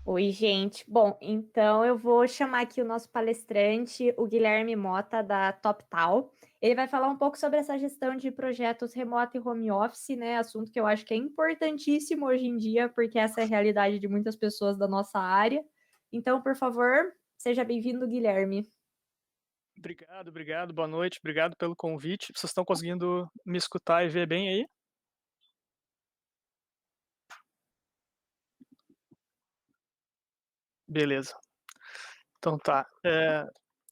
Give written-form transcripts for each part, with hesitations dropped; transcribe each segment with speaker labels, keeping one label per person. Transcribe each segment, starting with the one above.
Speaker 1: Oi, gente. Bom, então eu vou chamar aqui o nosso palestrante, o Guilherme Mota, da TopTal. Ele vai falar um pouco sobre essa gestão de projetos remoto e home office, né? Assunto que eu acho que é importantíssimo hoje em dia, porque essa é a realidade de muitas pessoas da nossa área. Então, por favor, seja bem-vindo, Guilherme.
Speaker 2: Obrigado, boa noite, obrigado pelo convite. Vocês estão conseguindo me escutar e ver bem aí? Beleza, então tá.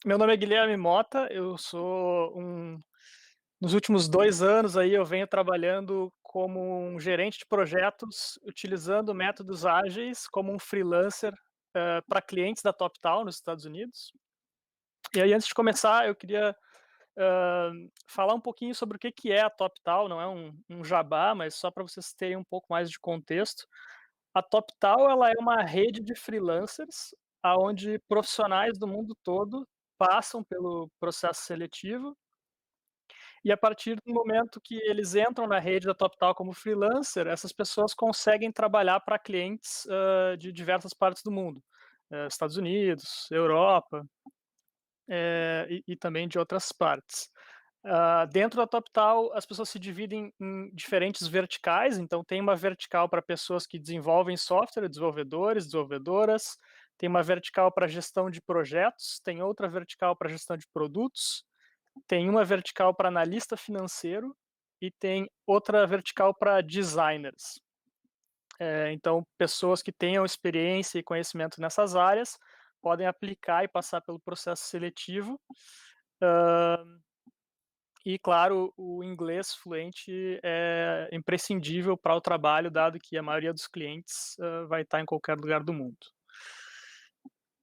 Speaker 2: Meu nome é Guilherme Mota, eu sou nos últimos 2 anos aí eu venho trabalhando como um gerente de projetos, utilizando métodos ágeis como um freelancer, para clientes da TopTal nos Estados Unidos. E aí antes de começar eu queria falar um pouquinho sobre o que que é a TopTal, não é um jabá, mas só para vocês terem um pouco mais de contexto. A TopTal ela é uma rede de freelancers, aonde profissionais do mundo todo passam pelo processo seletivo, e a partir do momento que eles entram na rede da TopTal como freelancer, essas pessoas conseguem trabalhar para clientes, de diversas partes do mundo, Estados Unidos, Europa, e também de outras partes. Dentro da TopTal, as pessoas se dividem em diferentes verticais, então tem uma vertical para pessoas que desenvolvem software, desenvolvedores, desenvolvedoras, tem uma vertical para gestão de projetos, tem outra vertical para gestão de produtos, tem uma vertical para analista financeiro e tem outra vertical para designers. Então, pessoas que tenham experiência e conhecimento nessas áreas podem aplicar e passar pelo processo seletivo. E claro, o inglês fluente é imprescindível para o trabalho, dado que a maioria dos clientes, vai estar em qualquer lugar do mundo.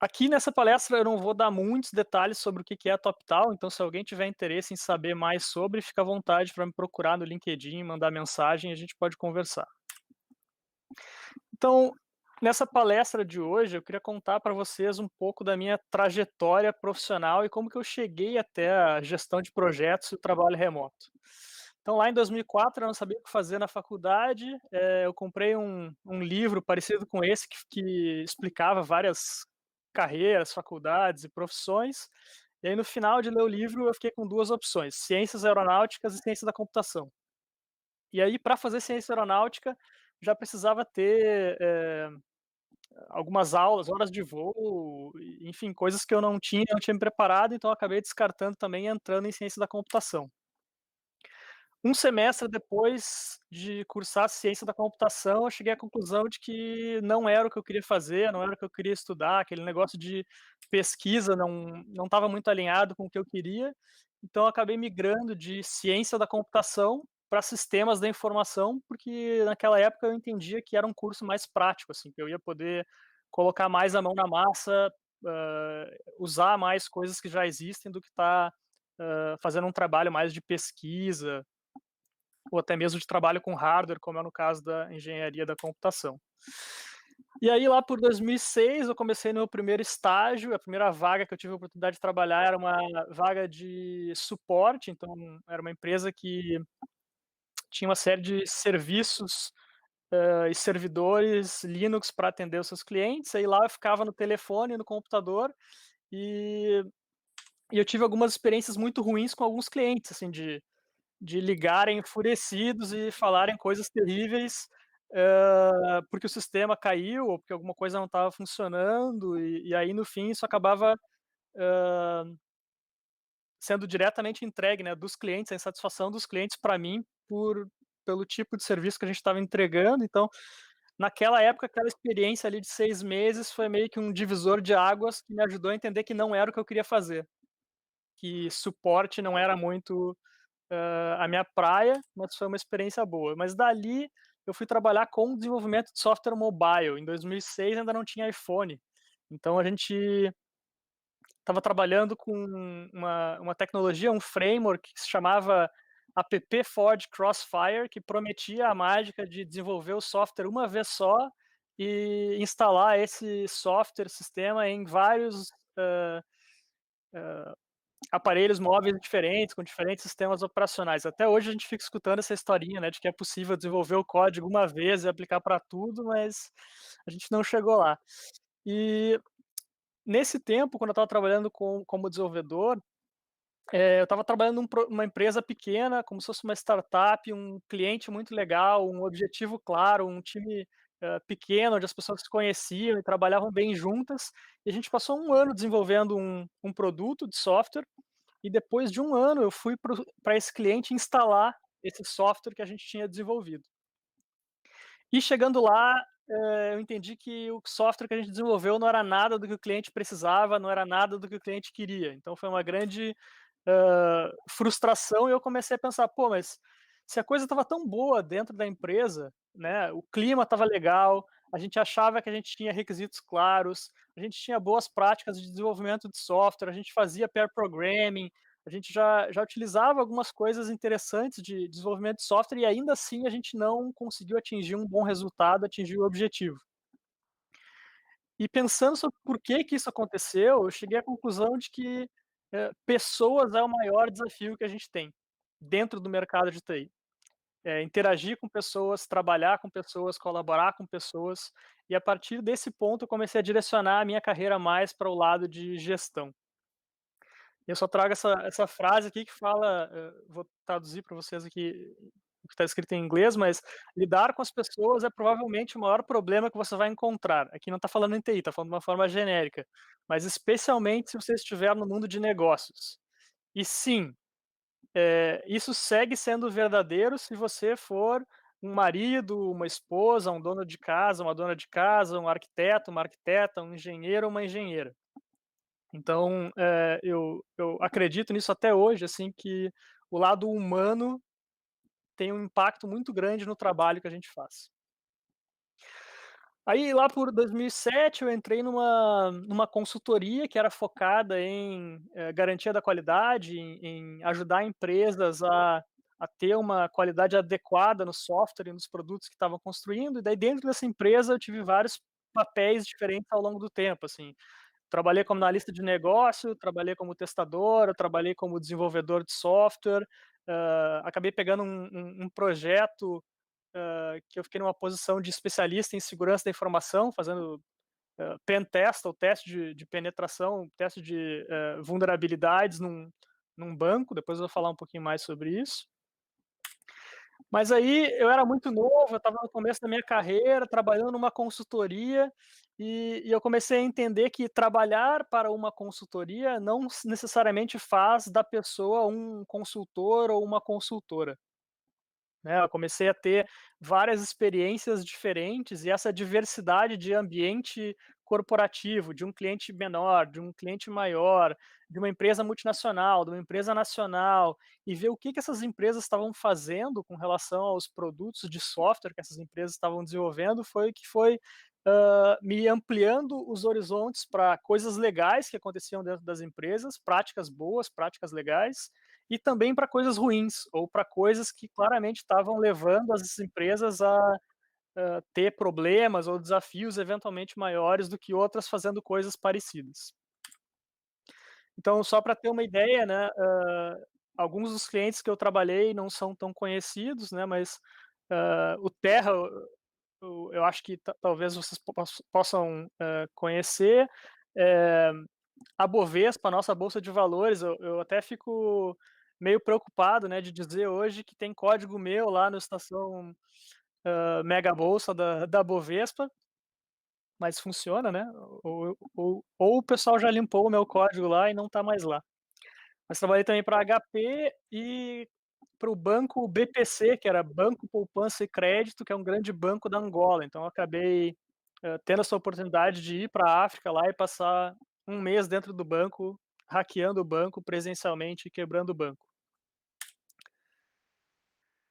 Speaker 2: Aqui nessa palestra eu não vou dar muitos detalhes sobre o que que é a TopTal, então se alguém tiver interesse em saber mais sobre, fica à vontade para me procurar no LinkedIn, mandar mensagem e a gente pode conversar. Então, nessa palestra de hoje, eu queria contar para vocês um pouco da minha trajetória profissional e como que eu cheguei até a gestão de projetos e o trabalho remoto. Então, lá em 2004, eu não sabia o que fazer na faculdade, eu comprei um livro parecido com esse que explicava várias carreiras, faculdades e profissões, e aí no final de ler o livro eu fiquei com 2 opções: ciências aeronáuticas e ciência da computação. E aí, para fazer ciência aeronáutica, já precisava ter, algumas aulas, horas de voo, enfim, coisas que eu não tinha me preparado, então eu acabei descartando também e entrando em ciência da computação. Um semestre depois de cursar ciência da computação, eu cheguei à conclusão de que não era o que eu queria fazer, não era o que eu queria estudar, aquele negócio de pesquisa não estava muito alinhado com o que eu queria, então eu acabei migrando de ciência da computação para sistemas da informação, porque naquela época eu entendia que era um curso mais prático, assim, que eu ia poder colocar mais a mão na massa, usar mais coisas que já existem do que estar, fazendo um trabalho mais de pesquisa, ou até mesmo de trabalho com hardware, como é no caso da engenharia da computação. E aí lá por 2006 eu comecei no meu primeiro estágio, a primeira vaga que eu tive a oportunidade de trabalhar era uma vaga de suporte, então era uma empresa que tinha uma série de serviços, e servidores Linux para atender os seus clientes, aí lá eu ficava no telefone, no computador, e eu tive algumas experiências muito ruins com alguns clientes, assim, de ligarem enfurecidos e falarem coisas terríveis, porque o sistema caiu ou porque alguma coisa não estava funcionando, e aí no fim isso acabava, hã, sendo diretamente entregue, né, dos clientes, a insatisfação dos clientes para mim pelo tipo de serviço que a gente estava entregando, então, naquela época, aquela experiência ali de 6 meses foi meio que um divisor de águas que me ajudou a entender que não era o que eu queria fazer, que suporte não era muito a minha praia, mas foi uma experiência boa. Mas dali eu fui trabalhar com desenvolvimento de software mobile. Em 2006 ainda não tinha iPhone, então a gente estava trabalhando com uma tecnologia, um framework que se chamava app Forge Crossfire, que prometia a mágica de desenvolver o software uma vez só e instalar esse software, sistema em vários, hã, aparelhos móveis diferentes, com diferentes sistemas operacionais. Até hoje a gente fica escutando essa historinha, né, de que é possível desenvolver o código uma vez e aplicar para tudo, mas a gente não chegou lá. E nesse tempo, quando eu estava trabalhando como desenvolvedor, eu estava trabalhando numa empresa pequena, como se fosse uma startup, um cliente muito legal, um objetivo claro, um time, pequeno, onde as pessoas se conheciam e trabalhavam bem juntas, e a gente passou um ano desenvolvendo um produto de software, e depois de um ano eu fui para esse cliente instalar esse software que a gente tinha desenvolvido. E chegando lá, eu entendi que o software que a gente desenvolveu não era nada do que o cliente precisava, não era nada do que o cliente queria. Então foi uma grande frustração, e eu comecei a pensar: "Pô, mas se a coisa estava tão boa dentro da empresa, né, o clima estava legal, a gente achava que a gente tinha requisitos claros, a gente tinha boas práticas de desenvolvimento de software, a gente fazia pair programming, a gente já utilizava algumas coisas interessantes de desenvolvimento de software, e ainda assim a gente não conseguiu atingir um bom resultado, atingir o objetivo". E pensando sobre por que que isso aconteceu, eu cheguei à conclusão de que, pessoas é o maior desafio que a gente tem, dentro do mercado de TI. Interagir com pessoas, trabalhar com pessoas, colaborar com pessoas, e a partir desse ponto eu comecei a direcionar a minha carreira mais para o lado de gestão. Eu só trago essa frase aqui que fala, vou traduzir para vocês aqui o que está escrito em inglês, mas lidar com as pessoas é provavelmente o maior problema que você vai encontrar. Aqui não está falando em TI, está falando de uma forma genérica, mas especialmente se você estiver no mundo de negócios. E sim, isso segue sendo verdadeiro se você for um marido, uma esposa, um dono de casa, uma dona de casa, um arquiteto, uma arquiteta, um engenheiro ou uma engenheira. Então, eu acredito nisso até hoje, assim, que o lado humano tem um impacto muito grande no trabalho que a gente faz. Aí lá por 2007 eu entrei numa consultoria que era focada em, garantia da qualidade, em ajudar empresas a ter uma qualidade adequada no software e nos produtos que estavam construindo, e daí dentro dessa empresa eu tive vários papéis diferentes ao longo do tempo, assim. Trabalhei como analista de negócio, trabalhei como testador, eu trabalhei como desenvolvedor de software, acabei pegando um projeto, que eu fiquei numa posição de especialista em segurança da informação, fazendo, pen test, ou teste de penetração, teste de, vulnerabilidades num banco, depois eu vou falar um pouquinho mais sobre isso. Mas aí eu era muito novo, eu estava no começo da minha carreira, trabalhando numa consultoria, e eu comecei a entender que trabalhar para uma consultoria não necessariamente faz da pessoa um consultor ou uma consultora. Né, eu comecei a ter várias experiências diferentes, e essa diversidade de ambiente corporativo, de um cliente menor, de um cliente maior, de uma empresa multinacional, de uma empresa nacional, e ver o que que essas empresas estavam fazendo com relação aos produtos de software que essas empresas estavam desenvolvendo, foi o que foi, me ampliando os horizontes para coisas legais que aconteciam dentro das empresas, práticas boas, práticas legais, e também para coisas ruins, ou para coisas que claramente estavam levando as empresas a, ter problemas ou desafios eventualmente maiores do que outras fazendo coisas parecidas. Então, só para ter uma ideia, né, alguns dos clientes que eu trabalhei não são tão conhecidos, né, mas, o Terra, eu acho que talvez vocês possam, conhecer. Eh, a Bovespa, a nossa bolsa de valores, eu até fico meio preocupado, né, de dizer hoje que tem código meu lá no estação, Mega Bolsa da Bovespa, mas funciona, né, ou o pessoal já limpou o meu código lá e não está mais lá. Mas trabalhei também para HP e para o banco BPC, que era Banco Poupança e Crédito, que é um grande banco da Angola, então eu acabei, tendo essa oportunidade de ir para a África lá e passar um mês dentro do banco, hackeando o banco presencialmente e quebrando o banco.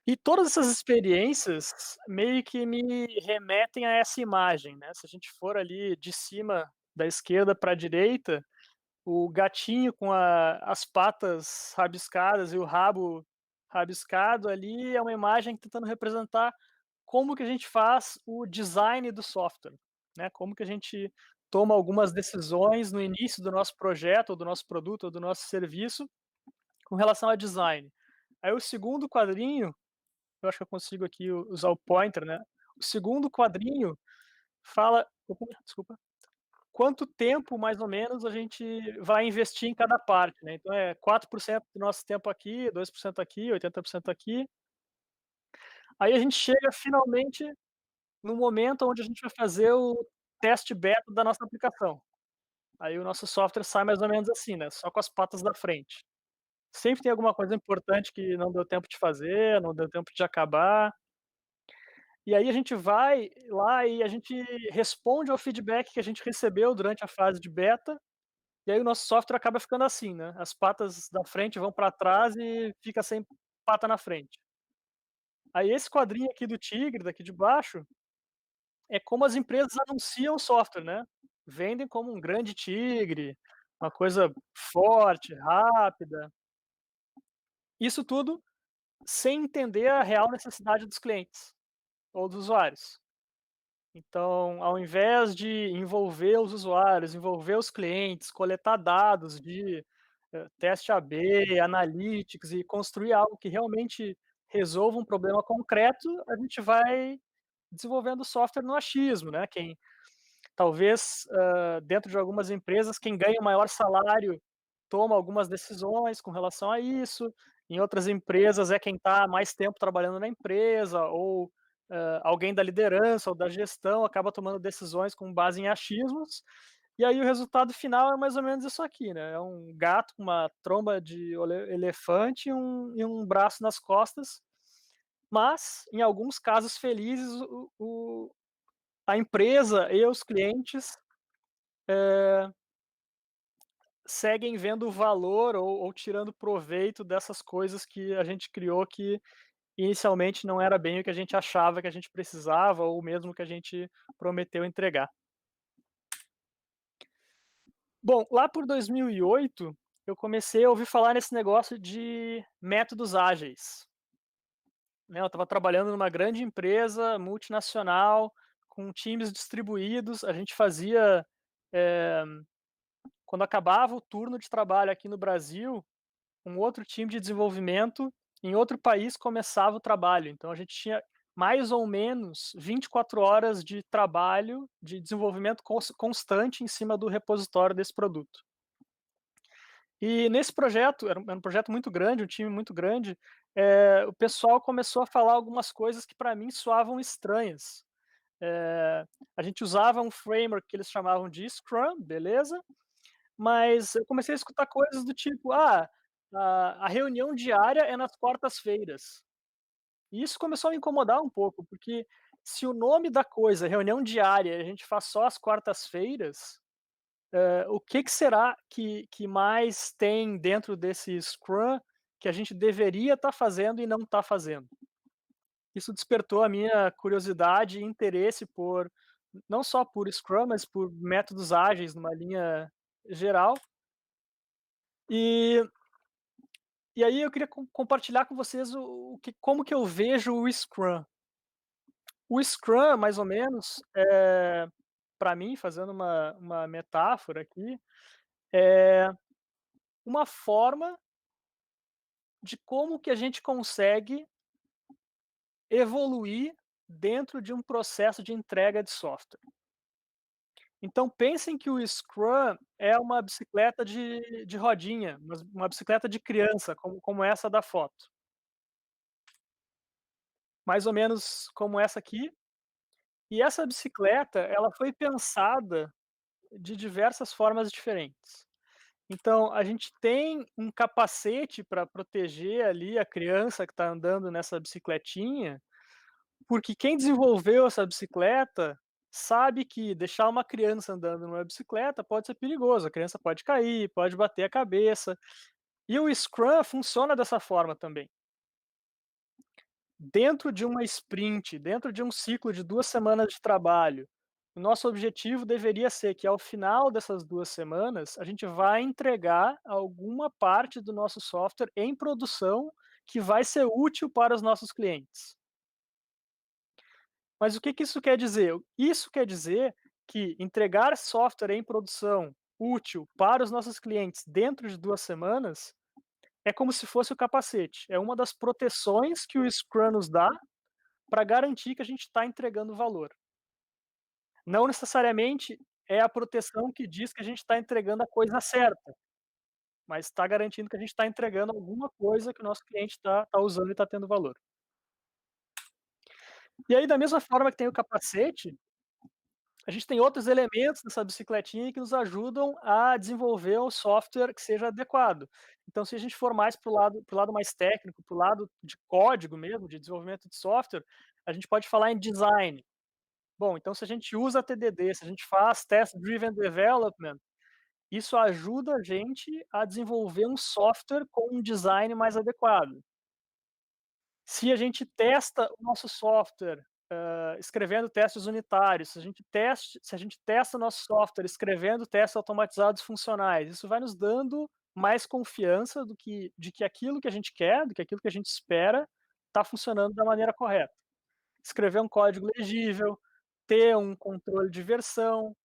Speaker 2: E todas essas experiências meio que me remetem a essa imagem, né, se a gente for ali de cima da esquerda para a direita, o gatinho com as patas rabiscadas e o rabo rabiscado ali é uma imagem tentando representar como que a gente faz o design do software, né, como que a gente toma algumas decisões no início do nosso projeto, ou do nosso produto, ou do nosso serviço, com relação a design. Aí o segundo quadrinho, eu acho que eu consigo aqui usar o pointer, né. O segundo quadrinho fala opa, desculpa, quanto tempo mais ou menos a gente vai investir em cada parte, né. Então é 4% do nosso tempo aqui, 2% aqui, 80% aqui. Aí a gente chega finalmente no momento onde a gente vai fazer o teste beta da nossa aplicação. Aí o nosso software sai mais ou menos assim, né, só com as patas da frente. Sempre tem alguma coisa importante que não deu tempo de fazer, não deu tempo de acabar, e aí a gente vai lá e a gente responde ao feedback que a gente recebeu durante a fase de beta, e aí o nosso software acaba ficando assim, né, as patas da frente vão para trás e fica sem pata na frente. Aí esse quadrinho aqui do tigre, daqui de baixo, é como as empresas anunciam o software, né. Vendem como um grande tigre, uma coisa forte, rápida. Isso tudo sem entender a real necessidade dos clientes ou dos usuários. Então, ao invés de envolver os usuários, envolver os clientes, coletar dados de, teste AB, analytics e construir algo que realmente resolva um problema concreto, a gente vai desenvolvendo software no achismo, né. Quem talvez, dentro de algumas empresas, quem ganha o maior salário toma algumas decisões com relação a isso, em outras empresas é quem está mais tempo trabalhando na empresa ou, alguém da liderança ou da gestão acaba tomando decisões com base em achismos, e aí o resultado final é mais ou menos isso aqui, né, é um gato com uma tromba de elefante e um braço nas costas, mas, em alguns casos felizes, a empresa e os clientes seguem vendo o valor ou tirando proveito dessas coisas que a gente criou que inicialmente não era bem o que a gente achava que a gente precisava ou mesmo que a gente prometeu entregar. Bom, lá por 2008, eu comecei a ouvir falar nesse negócio de métodos ágeis, né, eu estava trabalhando numa grande empresa multinacional, com times distribuídos, a gente fazia, eh, quando acabava o turno de trabalho aqui no Brasil, um outro time de desenvolvimento em outro país começava o trabalho. Então a gente tinha mais ou menos 24 horas de trabalho, de desenvolvimento constante em cima do repositório desse produto. E nesse projeto, era um projeto muito grande, um time muito grande, o pessoal começou a falar algumas coisas que para mim soavam estranhas. Eh, a gente usava um framework que eles chamavam de Scrum, beleza, mas eu comecei a escutar coisas do tipo: "Ah, a reunião diária é nas quartas-feiras". E isso começou a me incomodar um pouco, porque se o nome da coisa é reunião diária e a gente faz só às quartas-feiras, o que que será que mais tem dentro desse Scrum que a gente deveria estar fazendo e não está fazendo? Isso despertou a minha curiosidade e interesse por não só por Scrum, mas por métodos ágeis numa linha geral. E E aí eu queria compartilhar com vocês o que como que eu vejo o Scrum. O Scrum, mais ou menos, pra mim, fazendo uma metáfora aqui, é uma forma de como que a gente consegue evoluir dentro de um processo de entrega de software. Então pensem que o Scrum é uma bicicleta de rodinha, uma bicicleta de criança, como essa da foto. Mais ou menos como essa aqui. E essa bicicleta, ela foi pensada de diversas formas diferentes. Então, a gente tem um capacete para proteger ali a criança que está andando nessa bicicletinha, porque quem desenvolveu essa bicicleta sabe que deixar uma criança andando numa bicicleta pode ser perigoso, a criança pode cair, pode bater a cabeça. E o Scrum funciona dessa forma também. Dentro de uma sprint, dentro de um ciclo de 2 semanas de trabalho, o nosso objetivo deveria ser que ao final dessas 2 semanas, a gente vai entregar alguma parte do nosso software em produção, que vai ser útil para os nossos clientes. Mas o que que isso quer dizer? Isso quer dizer que entregar software em produção útil para os nossos clientes dentro de 2 semanas é como se fosse o capacete. É uma das proteções que o Scrum nos dá para garantir que a gente está entregando valor. Não necessariamente é a proteção que diz que a gente está entregando a coisa certa, mas está garantindo que a gente está entregando alguma coisa que o nosso cliente está usando e está tendo valor. E aí, da mesma forma que tem o capacete, a gente tem outros elementos nessa bicicletinha que nos ajudam a desenvolver um software que seja adequado. Então, se a gente for mais para o lado mais técnico, para o lado de código mesmo, de desenvolvimento de software, a gente pode falar em design. Bom, então se a gente usa TDD, se a gente faz Test Driven Development, isso ajuda a gente a desenvolver um software com um design mais adequado. Se a gente testa o nosso software, escrevendo testes unitários, se a gente testa o nosso software escrevendo testes automatizados funcionais, isso vai nos dando mais confiança de que aquilo que a gente quer, do que aquilo que a gente espera, está funcionando da maneira correta. Escrever um código legível, ter um controle de versão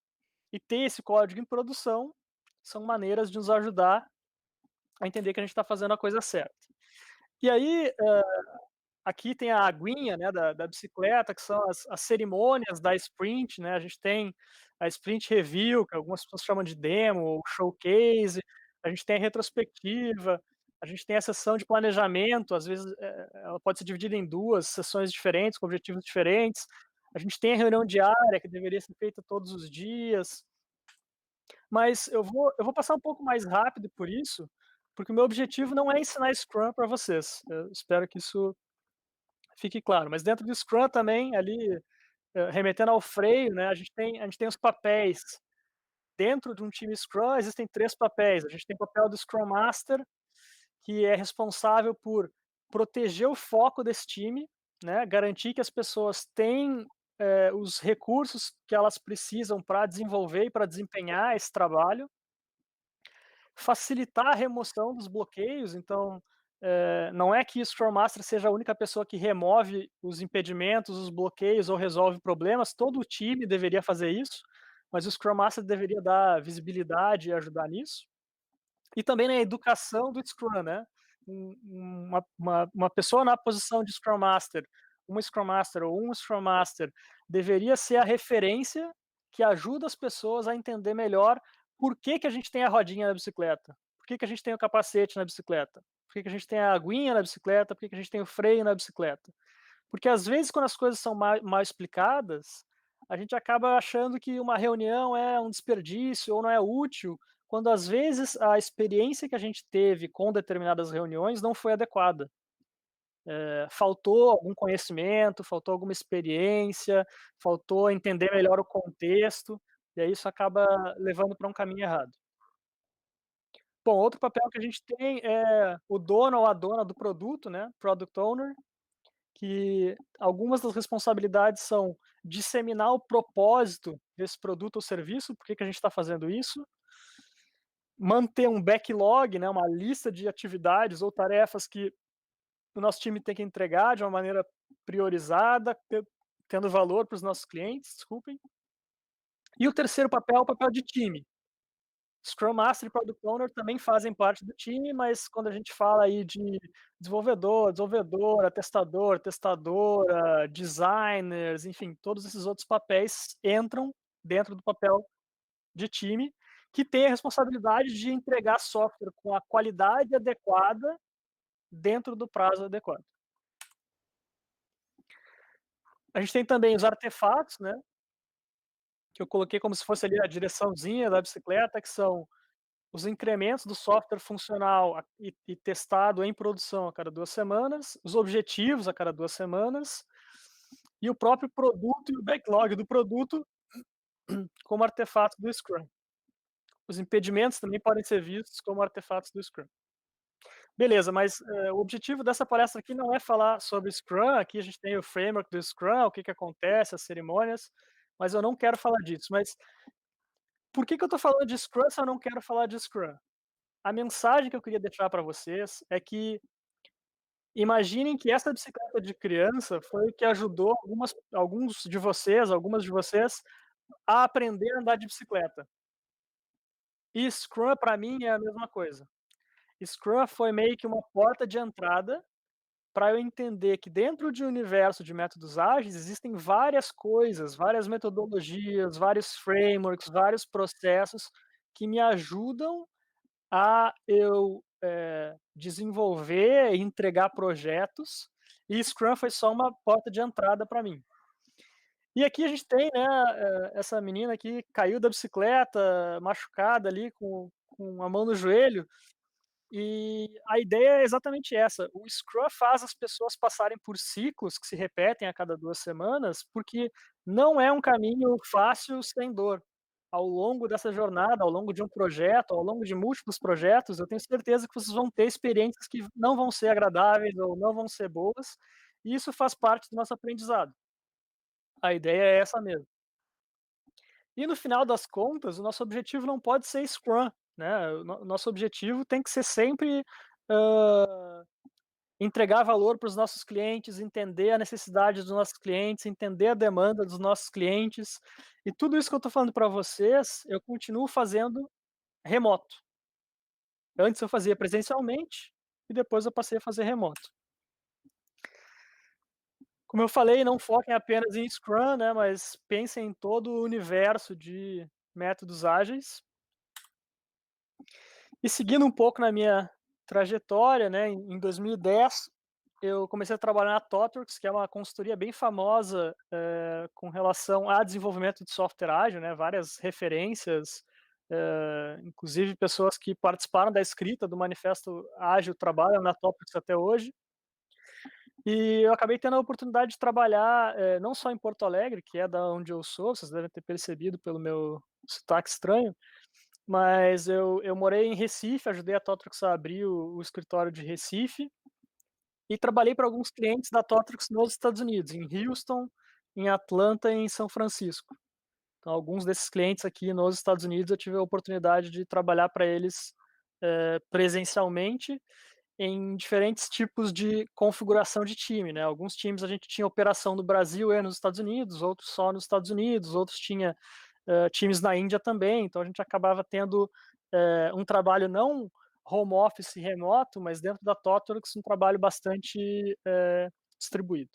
Speaker 2: e ter esse código em produção, são maneiras de nos ajudar a entender que a gente está fazendo a coisa certa. E aí, aqui tem a aguinha, né, da bicicleta, que são as cerimônias da sprint, né, a gente tem a sprint review, que algumas pessoas chamam de demo, ou showcase, a gente tem a retrospectiva, a gente tem a sessão de planejamento, às vezes, ela pode ser dividida em 2 sessões diferentes, com objetivos diferentes, a gente tem a reunião diária, que deveria ser feita todos os dias, mas eu vou passar um pouco mais rápido por isso, porque o meu objetivo não é ensinar Scrum para vocês, eu espero que isso fique claro, mas dentro do Scrum também, ali, remetendo ao freio, né, a gente tem os papéis. Dentro de um time Scrum existem 3 papéis, a gente tem o papel do Scrum Master, que é responsável por proteger o foco desse time, né, garantir que as pessoas têm, os recursos que elas precisam para desenvolver e para desempenhar esse trabalho. Facilitar a remoção dos bloqueios, então, não é que o Scrum Master seja a única pessoa que remove os impedimentos, os bloqueios ou resolve problemas, todo o time deveria fazer isso, mas o Scrum Master deveria dar visibilidade e ajudar nisso. E também na educação do Scrum, né, uma pessoa na posição de Scrum Master, uma Scrum Master ou um Scrum Master, deveria ser a referência que ajuda as pessoas a entender melhor por que que a gente tem a rodinha na bicicleta, por que que a gente tem o capacete na bicicleta, por que que a gente tem a aguinha na bicicleta, por que que a gente tem o freio na bicicleta. Porque às vezes quando as coisas são mal explicadas, a gente acaba achando que uma reunião é um desperdício ou não é útil, quando às vezes a experiência que a gente teve com determinadas reuniões não foi adequada. Faltou algum conhecimento, faltou alguma experiência, faltou entender melhor o contexto, e aí isso acaba levando para um caminho errado. Bom, outro papel que a gente tem é o dono ou a dona do produto, né, Product Owner, que algumas das responsabilidades são disseminar o propósito desse produto ou serviço, por que que a gente está fazendo isso, manter um backlog, né, uma lista de atividades ou tarefas que o nosso time tem que entregar de uma maneira priorizada, tendo valor para os nossos clientes, desculpem. E o terceiro papel é o papel de time. Scrum Master e Product Owner também fazem parte do time, mas quando a gente fala aí de desenvolvedor, desenvolvedora, testador, testadora, designers, enfim, todos esses outros papéis entram dentro do papel de time, que tem a responsabilidade de entregar software com a qualidade adequada dentro do prazo adequado. A gente tem também os artefatos, né, que eu coloquei como se fosse ali a direçãozinha da bicicleta, que são os incrementos do software funcional e testado em produção a cada 2 semanas, os objetivos a cada 2 semanas, e o próprio produto e o backlog do produto como artefatos do Scrum. Os impedimentos também podem ser vistos como artefatos do Scrum. Beleza, mas, o objetivo dessa palestra aqui não é falar sobre Scrum, aqui a gente tem o framework do Scrum, o que que acontece, as cerimônias, mas eu não quero falar disso. Mas por que que eu estou falando de Scrum se eu não quero falar de Scrum? A mensagem que eu queria deixar para vocês é que imaginem que essa bicicleta de criança foi o que ajudou algumas alguns de vocês, algumas de vocês, a aprender a andar de bicicleta. E Scrum para mim é a mesma coisa. Scrum foi meio que uma porta de entrada para eu entender que dentro de um universo de métodos ágeis existem várias coisas, várias metodologias, vários frameworks, vários processos que me ajudam a eu, desenvolver e entregar projetos, e Scrum foi só uma porta de entrada para mim. E aqui a gente tem, né, essa menina que caiu da bicicleta, machucada ali com a mão no joelho, e a ideia é exatamente essa, o Scrum faz as pessoas passarem por ciclos que se repetem a cada 2 semanas, porque não é um caminho fácil sem dor. Ao longo dessa jornada, ao longo de um projeto, ao longo de múltiplos projetos, eu tenho certeza que vocês vão ter experiências que não vão ser agradáveis ou não vão ser boas, e isso faz parte do nosso aprendizado. A ideia é essa mesmo. E no final das contas, o nosso objetivo não pode ser Scrum, né, o nosso objetivo tem que ser sempre, hã, entregar valor para os nossos clientes, entender a necessidade dos nossos clientes, entender a demanda dos nossos clientes, e tudo isso que eu estou falando para vocês, eu continuo fazendo remoto. Antes eu fazia presencialmente e depois eu passei a fazer remoto. Como eu falei, não foquem apenas em Scrum, né, mas pensem em todo o universo de métodos ágeis. E seguindo um pouco na minha trajetória, né, em 2010, eu comecei a trabalhar na ThoughtWorks, que é uma consultoria bem famosa, com relação a desenvolvimento de software ágil, né, várias referências, inclusive pessoas que participaram da escrita do manifesto ágil trabalham na ThoughtWorks até hoje. E eu acabei tendo a oportunidade de trabalhar, não só em Porto Alegre, que é da onde eu sou, vocês devem ter percebido pelo meu sotaque estranho, mas eu morei em Recife, ajudei a Thotrix a abrir o escritório de Recife, e trabalhei para alguns clientes da Thotrix nos Estados Unidos, em Houston, em Atlanta e em São Francisco. Então alguns desses clientes aqui nos Estados Unidos eu tive a oportunidade de trabalhar para eles, presencialmente, em diferentes tipos de configuração de time, né. Alguns times a gente tinha operação no Brasil e nos Estados Unidos, outros só nos Estados Unidos, outros tinha times na Índia também, então a gente acabava tendo, um trabalho não home office remoto, mas dentro da ThoughtWorks um trabalho bastante, distribuído.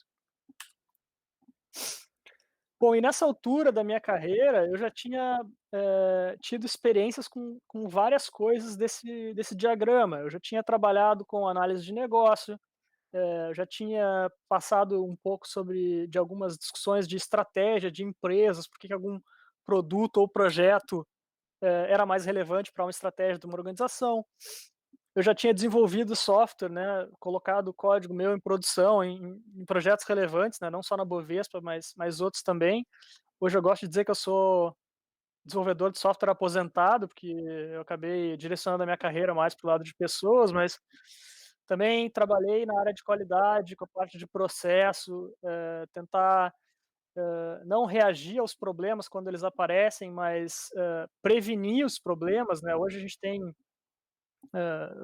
Speaker 2: Bom, e nessa altura da minha carreira, eu já tinha, tido experiências com várias coisas desse diagrama. Eu já tinha trabalhado com análise de negócio, eu já tinha passado um pouco de algumas discussões de estratégia de empresas, por que que algum produto ou projeto era mais relevante para uma estratégia de uma organização. Eu já tinha desenvolvido software, né, colocado o código meu em produção, em projetos relevantes, né, não só na Bovespa, mas outros também. Hoje eu gosto de dizer que eu sou desenvolvedor de software aposentado, porque eu acabei direcionando a minha carreira mais para o lado de pessoas, mas também trabalhei na área de qualidade, com a parte de processo, tentar não reagir aos problemas quando eles aparecem, mas prevenir os problemas, né? Hoje a gente tem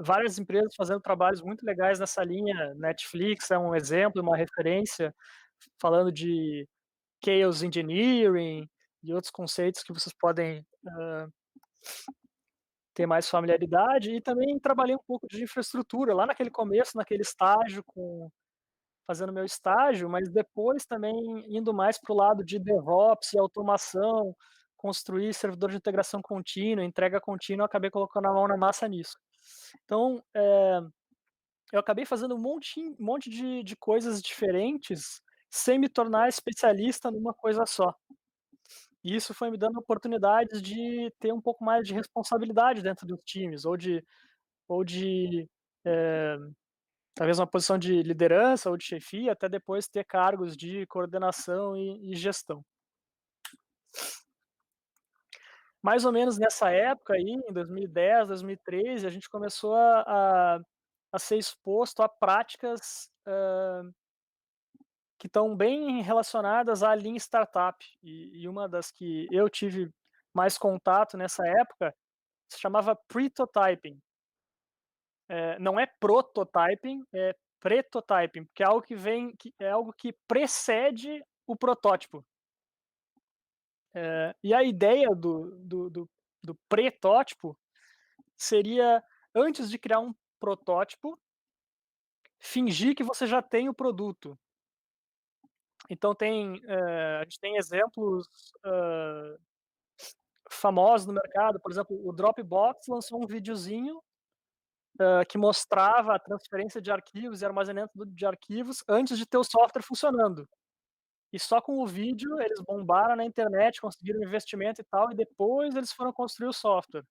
Speaker 2: várias empresas fazendo trabalhos muito legais nessa linha. Netflix é um exemplo, uma referência, falando de chaos engineering e outros conceitos que vocês podem ter mais familiaridade. E também trabalhei um pouco de infraestrutura lá naquele começo, naquele estágio, fazendo meu estágio, mas depois também indo mais para o lado de DevOps e automação, construir servidor de integração contínua, entrega contínua, acabei colocando a mão na massa nisso. Então, eu acabei fazendo um monte de coisas diferentes, sem me tornar especialista numa coisa só. E isso foi me dando oportunidades de ter um pouco mais de responsabilidade dentro dos times, ou de, eh, talvez uma posição de liderança ou de chefia, até depois ter cargos de coordenação e gestão. Mais ou menos nessa época aí, em 2010, 2013, a gente começou a ser exposto a práticas, que estão bem relacionadas à Lean Startup, e uma das que eu tive mais contato nessa época se chamava Pretotyping. Não é prototyping, é pretotyping, porque é algo que precede o protótipo. E a ideia do pretótipo seria, antes de criar um protótipo, fingir que você já tem o produto. Então a gente tem exemplos, famosos no mercado, por exemplo, o Dropbox lançou um videozinho, que mostrava a transferência de arquivos e armazenamento de arquivos antes de ter o software funcionando. E só com o vídeo eles bombaram na internet, conseguiram investimento e tal, e depois eles foram construir o software.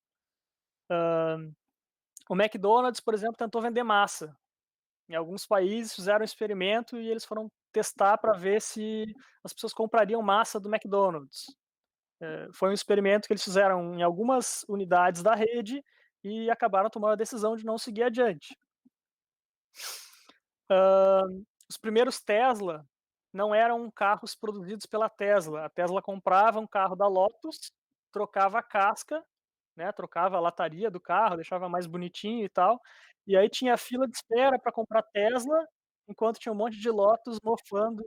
Speaker 2: O McDonald's, por exemplo, tentou vender massa. Em alguns países fizeram um experimento e eles foram testar para ver se as pessoas comprariam massa do McDonald's. Foi um experimento que eles fizeram em algumas unidades da rede e acabaram tomando a decisão de não seguir adiante. Os primeiros Tesla não eram carros produzidos pela Tesla. A Tesla comprava um carro da Lotus, trocava a casca, né, trocava a lataria do carro, deixava mais bonitinho e tal, e aí tinha fila de espera para comprar Tesla, enquanto tinha um monte de Lotus mofando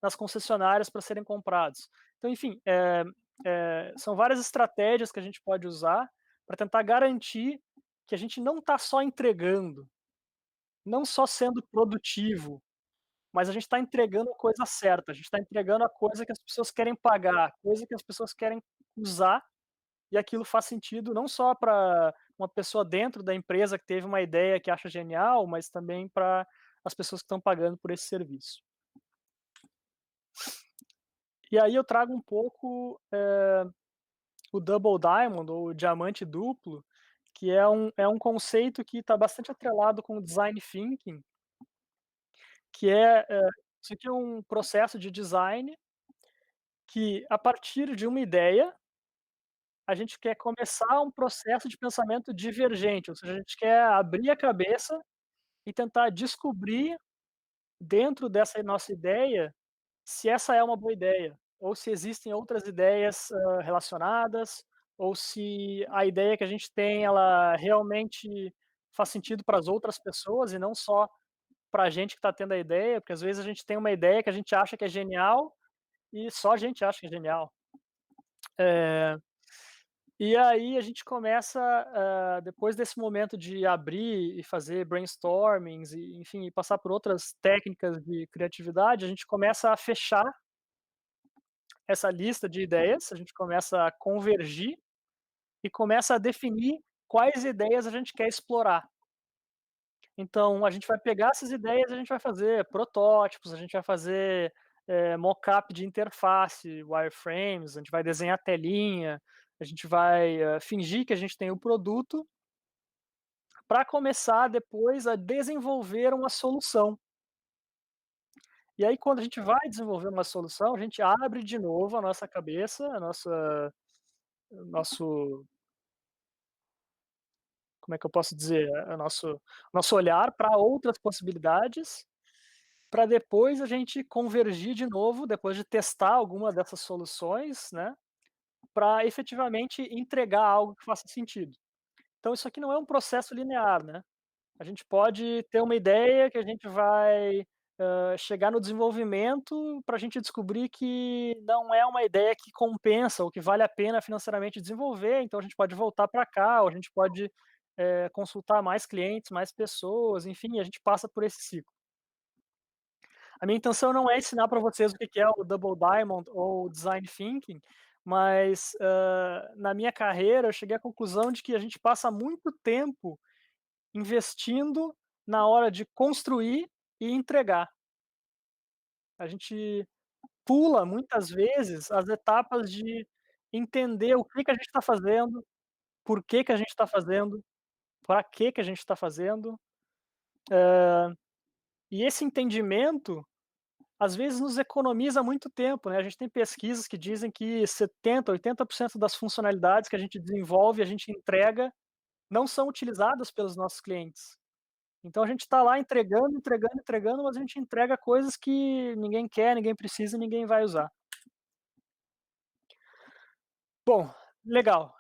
Speaker 2: nas concessionárias para serem comprados. Então, enfim, são várias estratégias que a gente pode usar para tentar garantir que a gente não está só entregando, não só sendo produtivo, mas a gente está entregando a coisa certa, a gente está entregando a coisa que as pessoas querem pagar, a coisa que as pessoas querem usar, e aquilo faz sentido não só para uma pessoa dentro da empresa que teve uma ideia que acha genial, mas também para as pessoas que estão pagando por esse serviço. E aí eu trago um pouco, o Double Diamond ou o diamante duplo, que é um conceito que está bastante atrelado com o design thinking, que isso aqui é um processo de design que, a partir de uma ideia, a gente quer começar um processo de pensamento divergente, ou seja, a gente quer abrir a cabeça e tentar descobrir, dentro dessa nossa ideia, se essa é uma boa ideia, ou se existem outras ideias, relacionadas, ou se a ideia que a gente tem, ela realmente faz sentido para as outras pessoas e não só para a gente que está tendo a ideia, porque às vezes a gente tem uma ideia que a gente acha que é genial e só a gente acha que é genial. Eh E aí a gente começa, depois desse momento de abrir e fazer brainstormings e, enfim, e passar por outras técnicas de criatividade, a gente começa a fechar essa lista de ideias, a gente começa a convergir e começa a definir quais ideias a gente quer explorar. Então a gente vai pegar essas ideias, a gente vai fazer protótipos, a gente vai fazer, mockup de interface, wireframes, a gente vai desenhar telinha, a gente vai, fingir que a gente tem o produto para começar depois a desenvolver uma solução. E aí quando a gente vai desenvolver uma solução, a gente abre de novo a nossa cabeça, o nosso como é que eu posso dizer? O nosso olhar para outras possibilidades, para depois a gente convergir de novo, depois de testar alguma dessas soluções, né, para efetivamente entregar algo que faça sentido. Então isso aqui não é um processo linear, né. A gente pode ter uma ideia que a gente vai, chegar no desenvolvimento para a gente descobrir que não é uma ideia que compensa ou que vale a pena financeiramente desenvolver, então a gente pode voltar para cá, ou a gente pode, consultar mais clientes, mais pessoas, enfim, a gente passa por esse ciclo. A minha intenção não é ensinar para vocês o que que é o Double Diamond ou o Design Thinking, mas, na minha carreira eu cheguei à conclusão de que a gente passa muito tempo investindo na hora de construir e entregar. A gente pula muitas vezes as etapas de entender o que que a gente está fazendo, por que que a gente está fazendo, para que que a gente está fazendo, e esse entendimento, às vezes, nos economiza muito tempo, né. A gente tem pesquisas que dizem que 70, 80% das funcionalidades que a gente desenvolve, a gente entrega, não são utilizadas pelos nossos clientes. Então a gente está lá entregando, entregando, entregando, mas a gente entrega coisas que ninguém quer, ninguém precisa e ninguém vai usar. Bom, legal.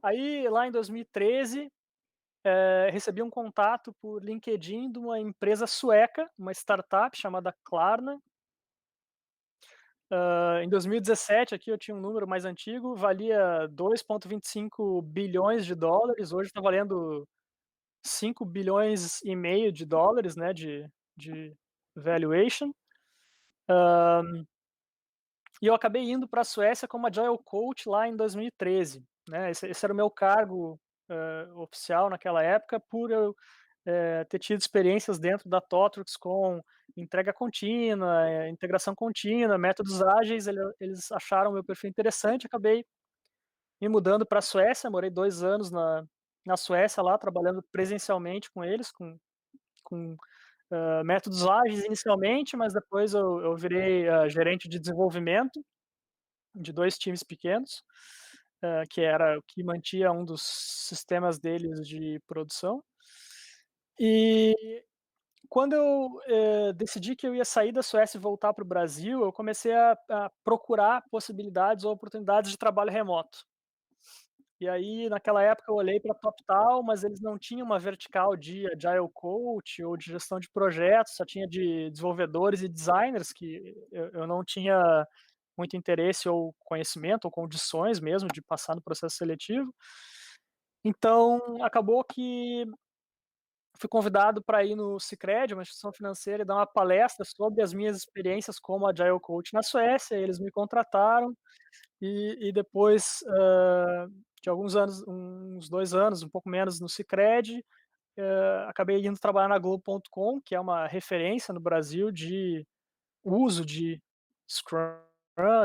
Speaker 2: Aí lá em 2013, recebi um contato por LinkedIn de uma empresa sueca, uma startup chamada Klarna, Em 2017 aqui eu tinha um número mais antigo, valia 2,25 bilhões de dólares, hoje está valendo 5,5 bilhões, né, de valuation. E eu acabei indo para a Suécia como Agile Coach lá em 2013, né, esse era o meu cargo, oficial naquela época, por eu, ter tido experiências dentro da Totrux com entrega contínua, integração contínua, métodos ágeis, eles acharam meu perfil interessante, acabei me mudando para a Suécia, morei 2 anos na Suécia lá, trabalhando presencialmente com eles, com, métodos ágeis inicialmente, mas depois eu virei, gerente de desenvolvimento de 2 times pequenos, que era o que mantia um dos sistemas deles de produção. E quando eu, decidi que eu ia sair da Suécia e voltar para o Brasil, eu comecei a procurar possibilidades ou oportunidades de trabalho remoto. E aí, naquela época, eu olhei para a TopTal, mas eles não tinham uma vertical de Agile Coach ou de gestão de projetos, só tinha de desenvolvedores e designers, que eu não tinha muito interesse ou conhecimento ou condições mesmo de passar no processo seletivo. Então, acabou que fui convidado para ir no Sicredi, uma instituição financeira, e dar uma palestra sobre as minhas experiências como Agile Coach na Suécia, eles me contrataram, e depois, de alguns anos, uns 2 anos, um pouco menos no Sicredi, acabei indo trabalhar na Globo.com, que é uma referência no Brasil de uso de Scrum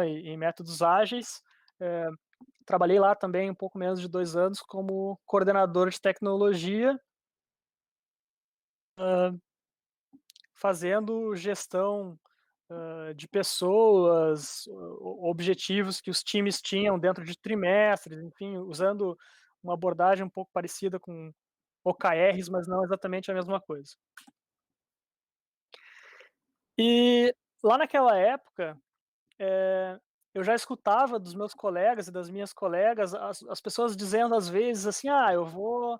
Speaker 2: e métodos ágeis. Eh, Trabalhei lá também um pouco menos de 2 anos como coordenador de tecnologia, fazendo gestão, de pessoas, objetivos que os times tinham dentro de trimestres, enfim, usando uma abordagem um pouco parecida com OKRs, mas não exatamente a mesma coisa. E lá naquela época, eh, eu já escutava dos meus colegas e das minhas colegas as pessoas dizendo às vezes assim: "Ah, eu vou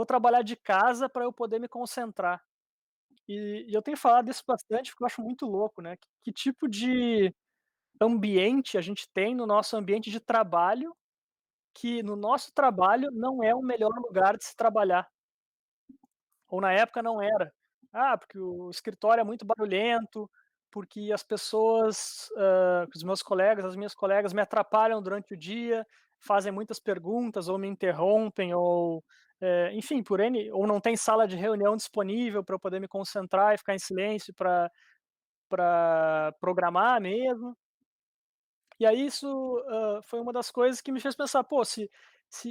Speaker 2: trabalhar de casa para eu poder me concentrar". E eu tenho falado isso bastante, porque eu acho muito louco, né, que tipo de ambiente a gente tem no nosso ambiente de trabalho, que no nosso trabalho não é o melhor lugar de se trabalhar, ou na época não era. Ah, porque o escritório é muito barulhento, porque as pessoas, os meus colegas, as minhas colegas me atrapalham durante o dia, fazem muitas perguntas ou me interrompem ou, enfim, por N ou não tem sala de reunião disponível para eu poder me concentrar e ficar em silêncio para programar mesmo. E aí isso, foi uma das coisas que me fez pensar: "Pô, se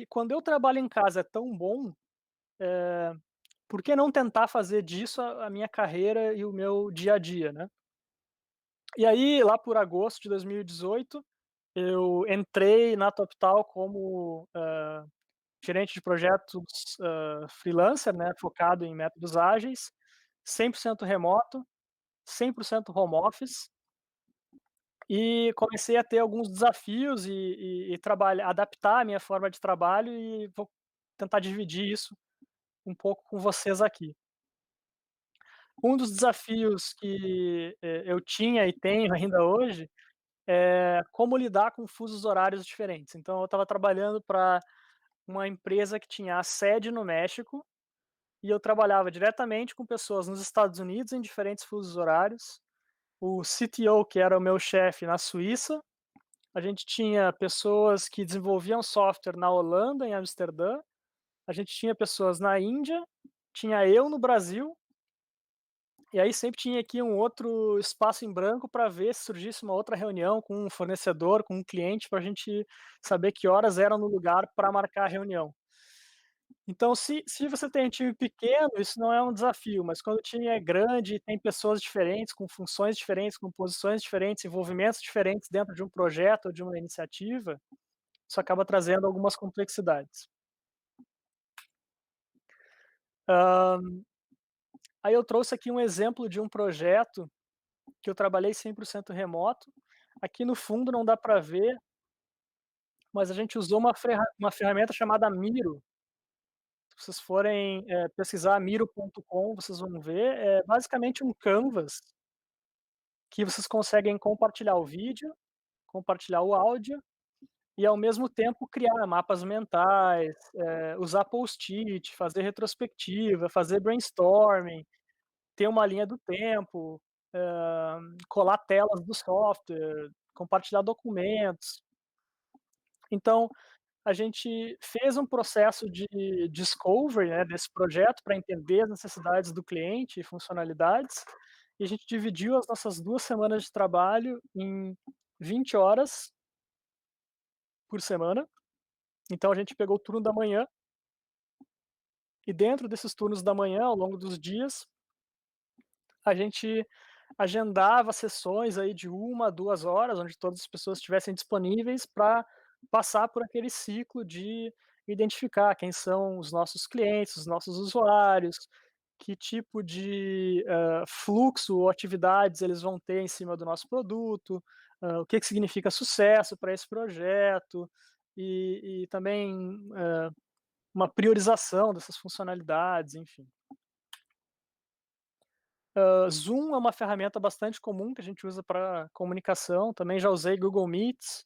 Speaker 2: quando eu trabalho em casa é tão bom, por que não tentar fazer disso a minha carreira e o meu dia a dia, né?". E aí, lá por agosto de 2018, eu entrei na TopTal como, gerente de projetos, freelancer, né, focado em métodos ágeis, 100% remoto, 100% home office. E comecei a ter alguns desafios e trabalhar adaptar a minha forma de trabalho e vou tentar dividir isso um pouco com vocês aqui. Um dos desafios que, eu tinha e tenho ainda hoje, é como lidar com fusos horários diferentes. Então eu estava trabalhando para uma empresa que tinha a sede no México, e eu trabalhava diretamente com pessoas nos Estados Unidos em diferentes fusos horários, o CTO, que era o meu chefe, na Suíça. A gente tinha pessoas que desenvolviam software na Holanda, em Amsterdã, a gente tinha pessoas na Índia, tinha eu no Brasil, e aí sempre tinha aqui um outro espaço em branco para ver se surgisse uma outra reunião com um fornecedor, com um cliente, para a gente saber que horas eram no lugar para marcar a reunião. Então, se você tem um time pequeno, isso não é um desafio, mas quando o time é grande e tem pessoas diferentes, com funções diferentes, com posições diferentes, envolvimentos diferentes dentro de um projeto ou de uma iniciativa, isso acaba trazendo algumas complexidades. Hã, Aí eu trouxe aqui um exemplo de um projeto que eu trabalhei 100% remoto. Aqui no fundo não dá para ver, mas a gente usou uma ferramenta chamada Miro. Se vocês forem, pesquisar miro.com, vocês vão ver, é basicamente um canvas. que vocês conseguem compartilhar o vídeo, compartilhar o áudio e ao mesmo tempo criar mapas mentais, usar post-it, fazer retrospectiva, fazer brainstorming, ter uma linha do tempo, colar telas do software, compartilhar documentos. Então, a gente fez um processo de discovery, né, desse projeto para entender as necessidades do cliente e funcionalidades, e a gente dividiu as nossas 2 semanas de trabalho em 20 horas por semana. Então a gente pegou o turno da manhã e dentro desses turnos da manhã, ao longo dos dias, a gente agendava sessões aí de 1 a 2 horas, onde todas as pessoas estivessem disponíveis para passar por aquele ciclo de identificar quem são os nossos clientes, os nossos usuários, que tipo de, fluxo ou atividades eles vão ter em cima do nosso produto, o que que significa sucesso para esse projeto, e também, uma priorização dessas funcionalidades, enfim. Zoom é uma ferramenta bastante comum que a gente usa para comunicação, também já usei Google Meets,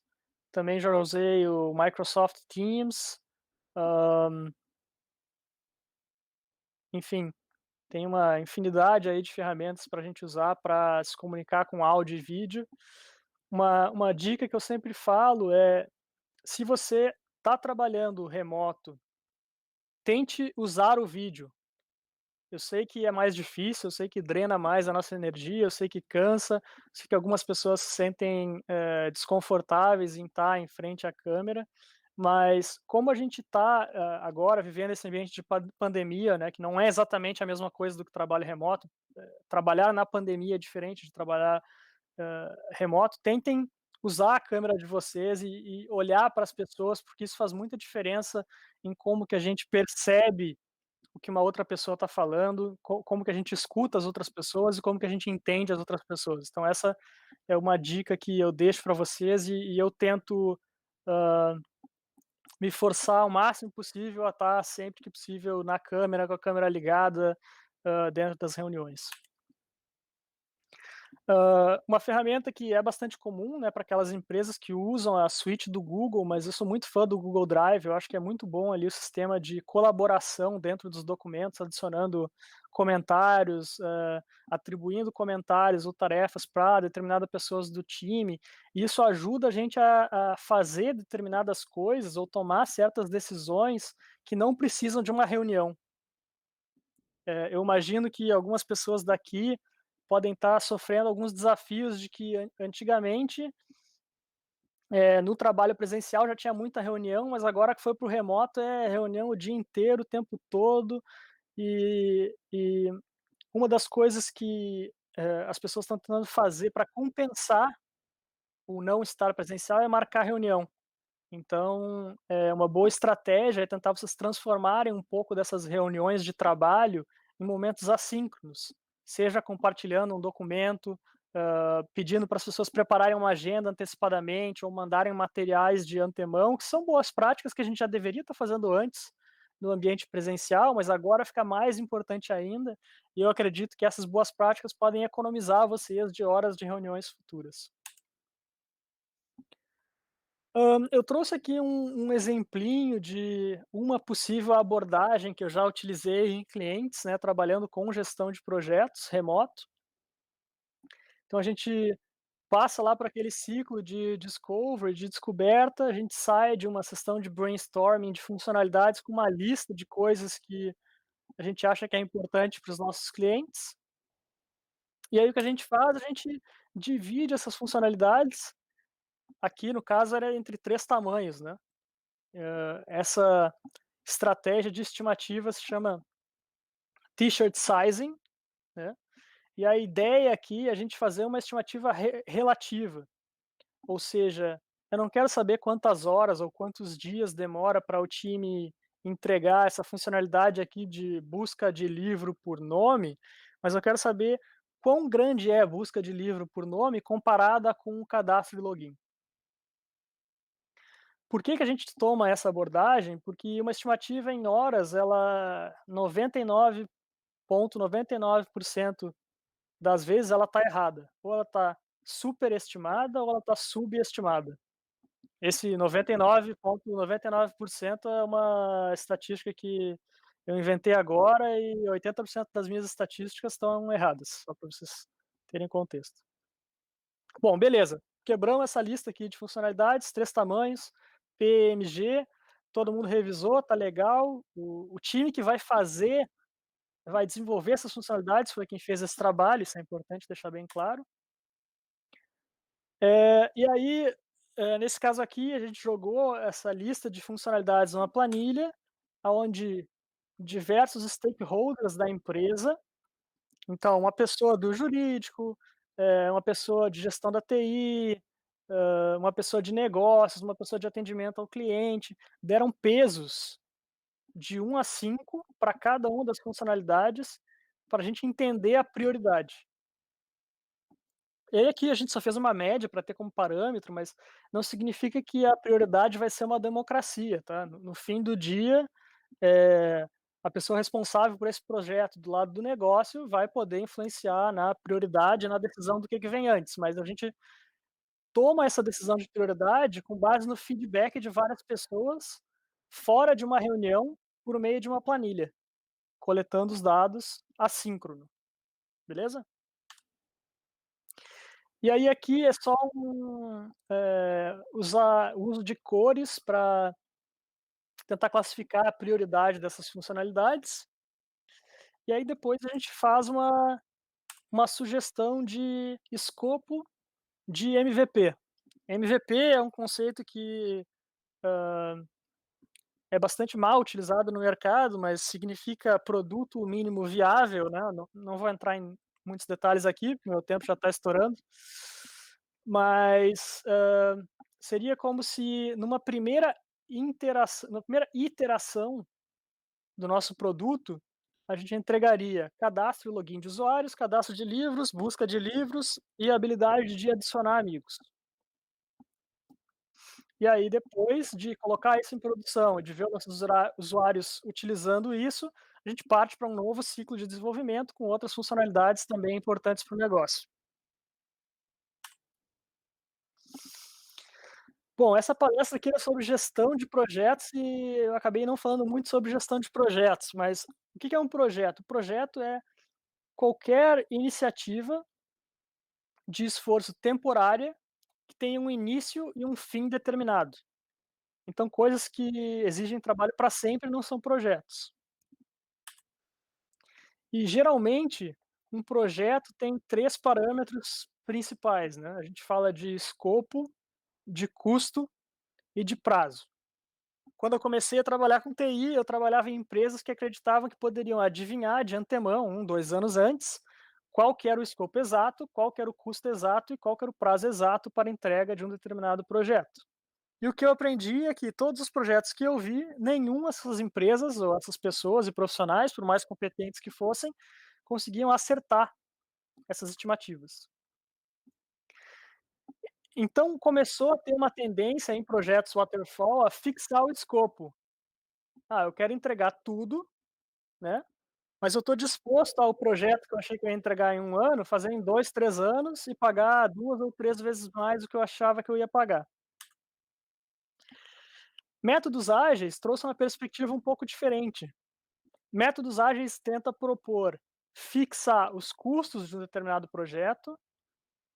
Speaker 2: também já usei o Microsoft Teams, hã, enfim, tem uma infinidade aí de ferramentas para a gente usar para se comunicar com áudio e vídeo. Uma dica que eu sempre falo é, se você está trabalhando remoto, tente usar o vídeo. Eu sei que é mais difícil, eu sei que drena mais a nossa energia, eu sei que cansa, eu sei que algumas pessoas se sentem, desconfortáveis em estar em frente à câmera, mas como a gente está, agora vivendo esse ambiente de pandemia, né, que não é exatamente a mesma coisa do que trabalho remoto, trabalhar na pandemia é diferente de trabalhar, remoto, tentem usar a câmera de vocês e olhar para as pessoas, porque isso faz muita diferença em como que a gente percebe o que uma outra pessoa está falando, como que a gente escuta as outras pessoas e como que a gente entende as outras pessoas. Então essa é uma dica que eu deixo para vocês e eu tento, hã, me forçar o máximo possível a estar sempre que possível na câmera, com a câmera ligada, dentro das reuniões. Uma ferramenta que é bastante comum, né, para aquelas empresas que usam a suíte do Google, mas eu sou muito fã do Google Drive, eu acho que é muito bom ali o sistema de colaboração dentro dos documentos, adicionando comentários, atribuindo comentários ou tarefas para determinadas pessoas do time. E isso ajuda a gente a fazer determinadas coisas ou tomar certas decisões que não precisam de uma reunião. Eu imagino que algumas pessoas daqui podem estar sofrendo alguns desafios de que antigamente, no trabalho presencial já tinha muita reunião, mas agora que foi para o remoto é reunião o dia inteiro, o tempo todo, e uma das coisas que, as pessoas estão tentando fazer para compensar o não estar presencial é marcar reunião. Então, uma boa estratégia é tentar vocês transformarem um pouco dessas reuniões de trabalho em momentos assíncronos, seja compartilhando um documento, pedindo para as pessoas prepararem uma agenda antecipadamente ou mandarem materiais de antemão, que são boas práticas que a gente já deveria estar fazendo antes no ambiente presencial, mas agora fica mais importante ainda, e eu acredito que essas boas práticas podem economizar vocês de horas de reuniões futuras. Eu trouxe aqui um exemplinho de uma possível abordagem que eu já utilizei em clientes, né, trabalhando com gestão de projetos remoto. Então a gente passa lá por aquele ciclo de discovery, de descoberta, a gente sai de uma sessão de brainstorming de funcionalidades com uma lista de coisas que a gente acha que é importante para os nossos clientes. E aí o que a gente faz, a gente divide essas funcionalidades, aqui no caso era entre 3 tamanhos, né. Essa estratégia de estimativa se chama T-shirt sizing, né, e a ideia aqui é a gente fazer uma estimativa relativa, ou seja, eu não quero saber quantas horas ou quantos dias demora para o time entregar essa funcionalidade aqui de busca de livro por nome, mas eu quero saber quão grande é a busca de livro por nome comparada com o cadastro e login. Por que que a gente toma essa abordagem? Porque uma estimativa em horas, ela 99,99% das vezes ela está errada, ou ela está superestimada ou ela está subestimada. Esse 99,99% é uma estatística que eu inventei agora e 80% das minhas estatísticas estão erradas, só para vocês terem contexto. Bom, beleza. Quebramos essa lista aqui de funcionalidades, 3 tamanhos, PMG, todo mundo revisou, tá legal. O time que vai desenvolver essas funcionalidades foi quem fez esse trabalho, isso é importante deixar bem claro. E aí, nesse caso aqui, a gente jogou essa lista de funcionalidades numa planilha, aonde diversos stakeholders da empresa, então uma pessoa do jurídico, uma pessoa de gestão da TI, uma pessoa de negócios, uma pessoa de atendimento ao cliente, deram pesos de 1 a 5 para cada uma das funcionalidades, para a gente entender a prioridade. E aí aqui a gente só fez uma média para ter como parâmetro, mas não significa que a prioridade vai ser uma democracia, tá. No fim do dia, eh, a pessoa responsável por esse projeto do lado do negócio vai poder influenciar na prioridade, na decisão do que vem antes, mas a gente toma essa decisão de prioridade com base no feedback de várias pessoas, fora de uma reunião, por meio de uma planilha, coletando os dados assíncrono, beleza? E aí aqui é só usar o uso de cores para tentar classificar a prioridade dessas funcionalidades, e aí depois a gente faz uma sugestão de escopo de MVP. MVP é um conceito que é bastante mal utilizado no mercado, mas significa produto mínimo viável, né, não vou entrar em muitos detalhes aqui, porque meu tempo já está estourando, mas, seria como se na primeira iteração do nosso produto, a gente entregaria cadastro e login de usuários, cadastro de livros, busca de livros e a habilidade de adicionar amigos. E aí depois de colocar isso em produção e de ver os nossos usuários utilizando isso, a gente parte para um novo ciclo de desenvolvimento com outras funcionalidades também importantes para o negócio. Bom, essa palestra aqui era sobre gestão de projetos e eu acabei não falando muito sobre gestão de projetos, mas o que que é um projeto? O projeto é qualquer iniciativa de esforço temporária que tenha um início e um fim determinado. Então coisas que exigem trabalho para sempre não são projetos. E geralmente, um projeto tem 3 parâmetros principais, né, a gente fala de escopo, de custo e de prazo. Quando eu comecei a trabalhar com TI, eu trabalhava em empresas que acreditavam que poderiam adivinhar de antemão, 2 anos antes, qual que era o escopo exato, qual que era o custo exato e qual que era o prazo exato para a entrega de um determinado projeto. E o que eu aprendi é que todos os projetos que eu vi, nenhuma dessas empresas ou essas pessoas e profissionais, por mais competentes que fossem, conseguiam acertar essas estimativas. Então começou a ter uma tendência em projetos waterfall a fixar o escopo. "Ah, eu quero entregar tudo, né, mas eu estou disposto ao projeto que eu achei que eu ia entregar em 1 ano, fazer em 2, 3 anos e pagar 2 ou 3 vezes mais do que eu achava que eu ia pagar". Métodos ágeis trouxe uma perspectiva um pouco diferente. Métodos ágeis tenta propor fixar os custos de um determinado projeto,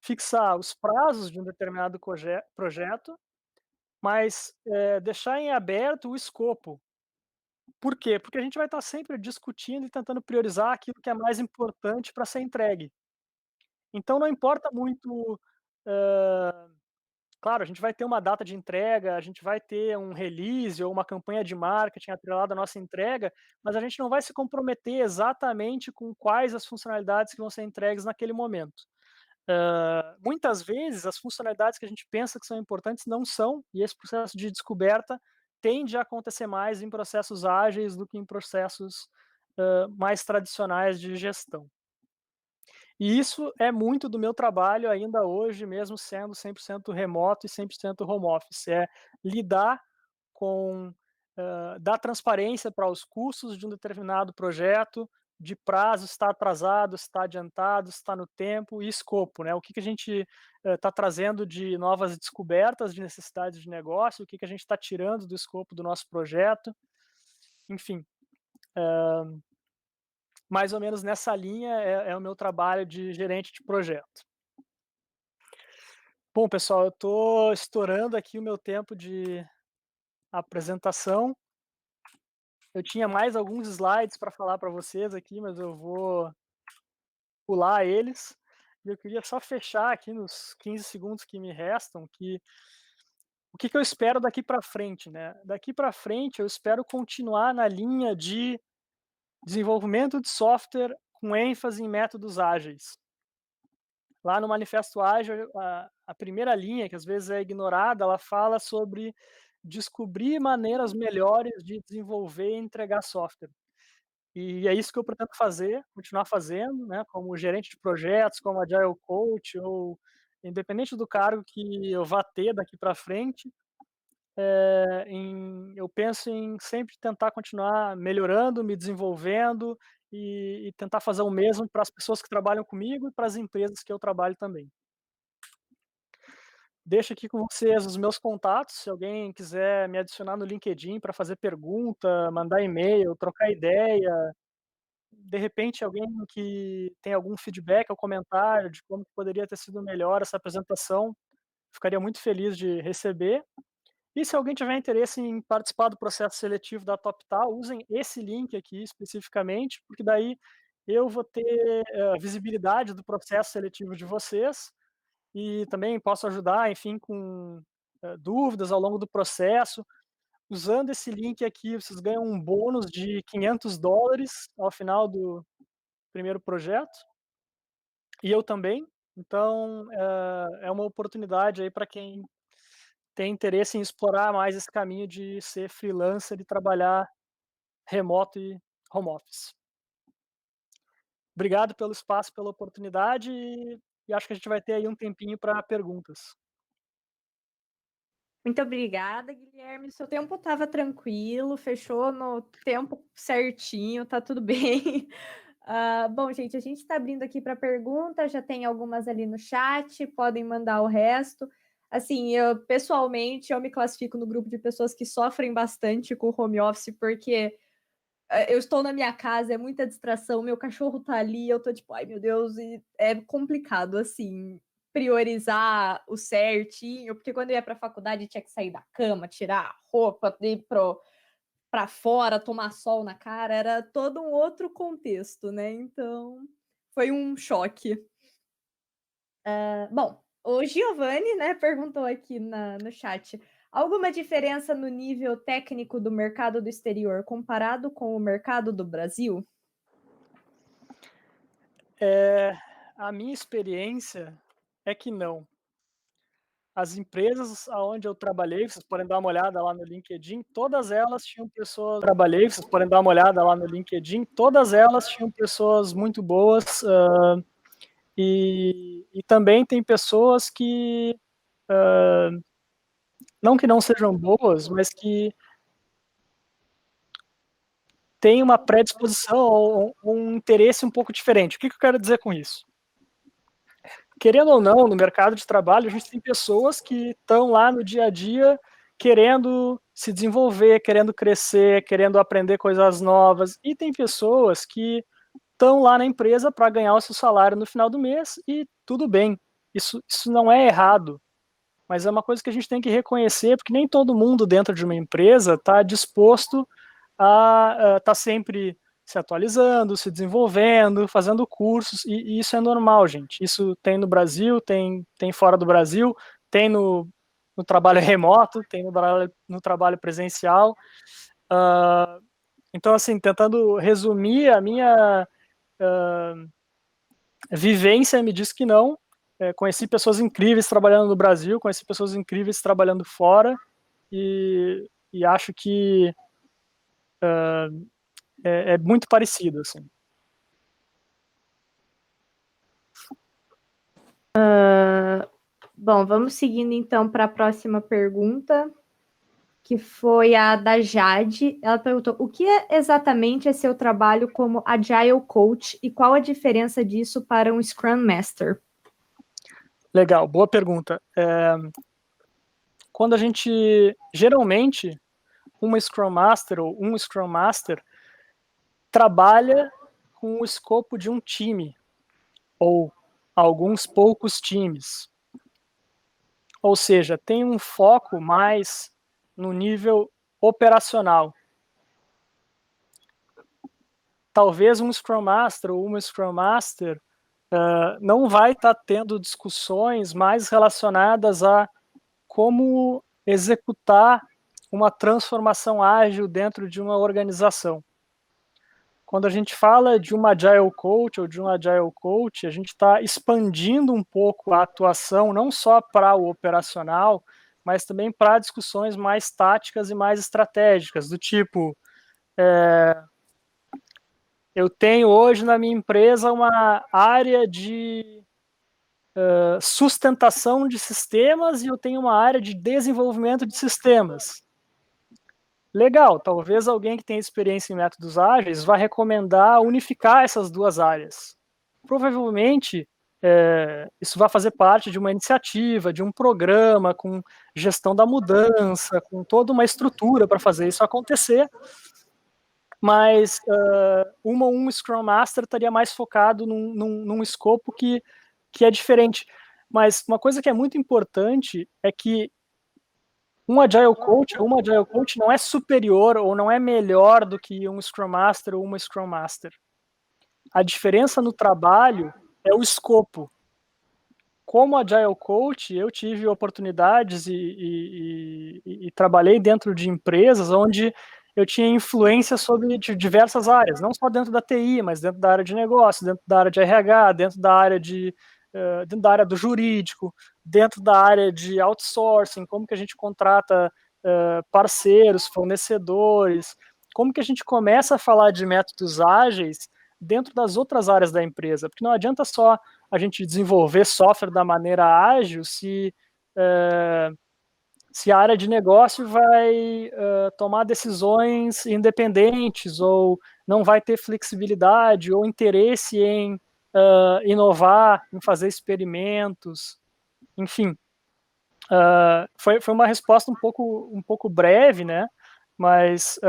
Speaker 2: fixar os prazos de um determinado projeto, mas, deixar em aberto o escopo. Por quê? Porque a gente vai estar sempre discutindo e tentando priorizar aquilo que é mais importante para ser entregue. Então não importa muito, hã, claro, a gente vai ter uma data de entrega, a gente vai ter um release ou uma campanha de marketing atrelada à nossa entrega, mas a gente não vai se comprometer exatamente com quais as funcionalidades que vão ser entregues naquele momento. Muitas vezes as funcionalidades que a gente pensa que são importantes não são, e esse processo de descoberta tende a acontecer mais em processos ágeis do que em processos, mais tradicionais de gestão. E isso é muito do meu trabalho ainda hoje, mesmo sendo 100% remoto e 100% home office, é lidar com, dar transparência para os custos de um determinado projeto, de prazo, está atrasado, está adiantado, está no tempo, e escopo, né? O que a gente está trazendo de novas descobertas, de necessidades de negócio, o que a gente está tirando do escopo do nosso projeto, enfim. Mais ou menos nessa linha é o meu trabalho de gerente de projeto. Bom, pessoal, eu estou estourando aqui o meu tempo de apresentação. Eu tinha mais alguns slides para falar para vocês aqui, mas eu vou pular eles. E eu queria só fechar aqui nos 15 segundos que me restam, o que eu espero daqui para frente, né? Daqui para frente eu espero continuar na linha de desenvolvimento de software com ênfase em métodos ágeis. Lá no Manifesto Ágil, a primeira linha, que às vezes é ignorada, ela fala sobre descobrir maneiras melhores de desenvolver e entregar software. E é isso que eu pretendo fazer, continuar fazendo, né, como gerente de projetos, como Agile Coach, ou independente do cargo que eu vá ter daqui para frente, eu penso em sempre tentar continuar melhorando, me desenvolvendo e tentar fazer o mesmo para as pessoas que trabalham comigo e para as empresas que eu trabalho também. Deixo aqui com vocês os meus contatos, se alguém quiser me adicionar no LinkedIn para fazer pergunta, mandar e-mail, trocar ideia, de repente alguém que tem algum feedback ou comentário de como poderia ter sido melhor essa apresentação, ficaria muito feliz de receber. E se alguém tiver interesse em participar do processo seletivo da TopTal, usem esse link aqui especificamente, porque daí eu vou ter visibilidade do processo seletivo de vocês e também posso ajudar, enfim, com dúvidas ao longo do processo. Usando esse link aqui, vocês ganham um bônus de $500 ao final do primeiro projeto, e eu também. Então, é uma oportunidade aí para quem tem interesse em explorar mais esse caminho de ser freelancer e trabalhar remoto e home office. Obrigado pelo espaço, pela oportunidade e acho que a gente vai ter aí um tempinho para perguntas.
Speaker 1: Muito obrigada, Guilherme. Seu tempo estava tranquilo, fechou no tempo certinho, tá tudo bem. Bom, gente, a gente está abrindo aqui para perguntas, já tem algumas ali no chat, podem mandar o resto. Assim, eu pessoalmente eu me classifico no grupo de pessoas que sofrem bastante com o home office, porque eu estou na minha casa, é muita distração, meu cachorro tá ali, eu tô tipo, ai meu Deus, e é complicado, assim, priorizar o certinho, porque quando eu ia pra faculdade tinha que sair da cama, tirar a roupa, ir pra fora, tomar sol na cara, era todo um outro contexto, né? Então, foi um choque. Bom, o Giovanni, né, perguntou aqui no chat: alguma diferença no nível técnico do mercado do exterior comparado com o mercado do Brasil?
Speaker 2: A minha experiência é que não. As empresas aonde eu trabalhei, vocês podem dar uma olhada lá no LinkedIn, todas elas tinham pessoas trabalhei, vocês podem dar uma olhada lá no LinkedIn, todas elas tinham pessoas muito boas, e também tem pessoas que, não que não sejam boas, mas que têm uma predisposição ou um interesse um pouco diferente. O que eu quero dizer com isso? Querendo ou não, no mercado de trabalho, a gente tem pessoas que estão lá no dia a dia querendo se desenvolver, querendo crescer, querendo aprender coisas novas, e tem pessoas que estão lá na empresa para ganhar o seu salário no final do mês e tudo bem. Isso não é errado, mas é uma coisa que a gente tem que reconhecer, porque nem todo mundo dentro de uma empresa está disposto a estar sempre se atualizando, se desenvolvendo, fazendo cursos, e isso é normal, gente. Isso tem no Brasil, tem fora do Brasil, tem no trabalho remoto, tem no trabalho presencial. Então, assim, tentando resumir, a minha vivência me diz que não. Conheci pessoas incríveis trabalhando no Brasil, conheci pessoas incríveis trabalhando fora, e acho que é muito parecido, assim.
Speaker 1: Bom, vamos seguindo então para a próxima pergunta. que foi a da Jade. Ela perguntou: o que exatamente é seu trabalho como Agile Coach e qual a diferença disso para um Scrum Master?
Speaker 2: Legal, boa pergunta. Quando a gente, geralmente, uma Scrum Master ou um Scrum Master trabalha com o escopo de um time ou alguns poucos times. Ou seja, tem um foco mais no nível operacional. Talvez um Scrum Master ou uma Scrum Master não vai estar tendo discussões mais relacionadas a como executar uma transformação ágil dentro de uma organização. Quando a gente fala de uma Agile Coach ou de um Agile Coach, a gente está expandindo um pouco a atuação, não só para o operacional, mas também para discussões mais táticas e mais estratégicas, do tipo, eu tenho hoje na minha empresa uma área de sustentação de sistemas e eu tenho uma área de desenvolvimento de sistemas. Legal, talvez alguém que tenha experiência em métodos ágeis vá recomendar unificar essas duas áreas. Provavelmente, isso vai fazer parte de uma iniciativa, de um programa com gestão da mudança, com toda uma estrutura para fazer isso acontecer, mas um Scrum Master estaria mais focado num escopo que é diferente. Mas uma coisa que é muito importante é que um Agile Coach ou uma Agile Coach não é superior ou não é melhor do que um Scrum Master ou uma Scrum Master. A diferença no trabalho é o escopo. Como Agile Coach, eu tive oportunidades e trabalhei dentro de empresas onde eu tinha influência sobre diversas áreas, não só dentro da TI, mas dentro da área de negócio, dentro da área de RH, dentro da área do jurídico, dentro da área de outsourcing, como que a gente contrata parceiros, fornecedores, como que a gente começa a falar de métodos ágeis dentro das outras áreas da empresa, porque não adianta só a gente desenvolver software da maneira ágil se a área de negócio vai tomar decisões independentes ou não vai ter flexibilidade ou interesse em inovar, em fazer experimentos, enfim. Foi uma resposta um pouco breve, né? Mas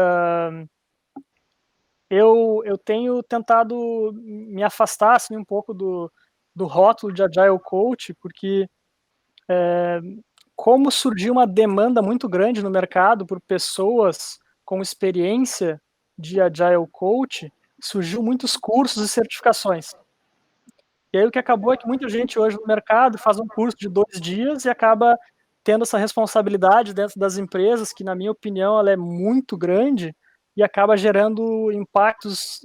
Speaker 2: eu tenho tentado me afastar assim, um pouco do rótulo de Agile Coach, porque como surgiu uma demanda muito grande no mercado por pessoas com experiência de Agile Coach, surgiu muitos cursos e certificações. E aí o que acabou é que muita gente hoje no mercado faz um curso de 2 dias e acaba tendo essa responsabilidade dentro das empresas, que na minha opinião ela é muito grande, e acaba gerando impactos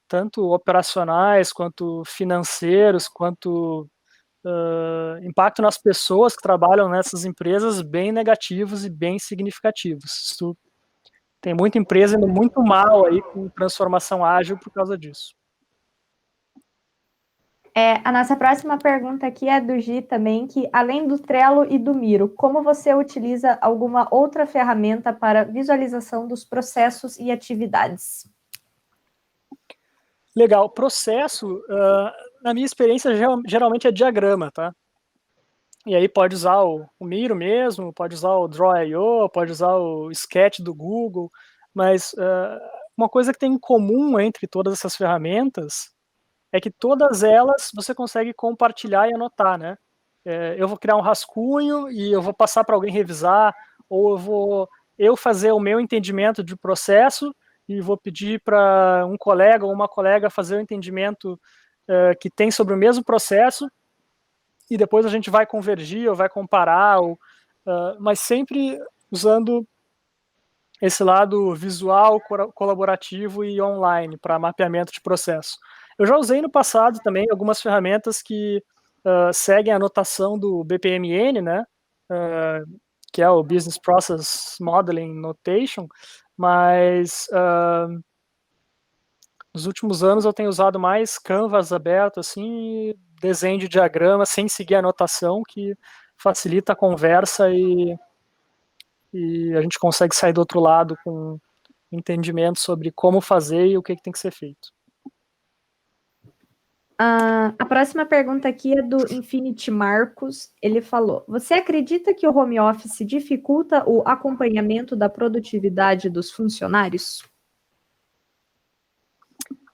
Speaker 2: tanto operacionais, quanto financeiros, quanto impacto nas pessoas que trabalham nessas empresas bem negativos e bem significativos. Isso tem muita empresa indo muito mal aí com transformação ágil por causa disso.
Speaker 1: A nossa próxima pergunta aqui é do Gi também, que além do Trello e do Miro, como você utiliza alguma outra ferramenta para visualização dos processos e atividades?
Speaker 2: Legal, processo, na minha experiência, geralmente é diagrama, tá? E aí pode usar o Miro mesmo, pode usar o Draw.io, pode usar o Sketch do Google, mas uma coisa que tem em comum entre todas essas ferramentas é que todas elas você consegue compartilhar e anotar, né? Eu vou criar um rascunho e eu vou passar para alguém revisar, ou eu vou fazer o meu entendimento de processo e vou pedir para um colega ou uma colega fazer o entendimento que tem sobre o mesmo processo, e depois a gente vai convergir ou vai comparar, mas sempre usando esse lado visual, colaborativo e online para mapeamento de processo. Eu já usei no passado também algumas ferramentas que seguem a notação do BPMN, né, que é o Business Process Modeling Notation, mas nos últimos anos eu tenho usado mais Canvas aberto, assim, desenho de diagrama sem seguir a notação, que facilita a conversa e e a gente consegue sair do outro lado com entendimento sobre como fazer e o que tem que ser feito.
Speaker 1: A próxima pergunta aqui é do Infinity Marcos. Ele falou: você acredita que o home office dificulta o acompanhamento da produtividade dos funcionários?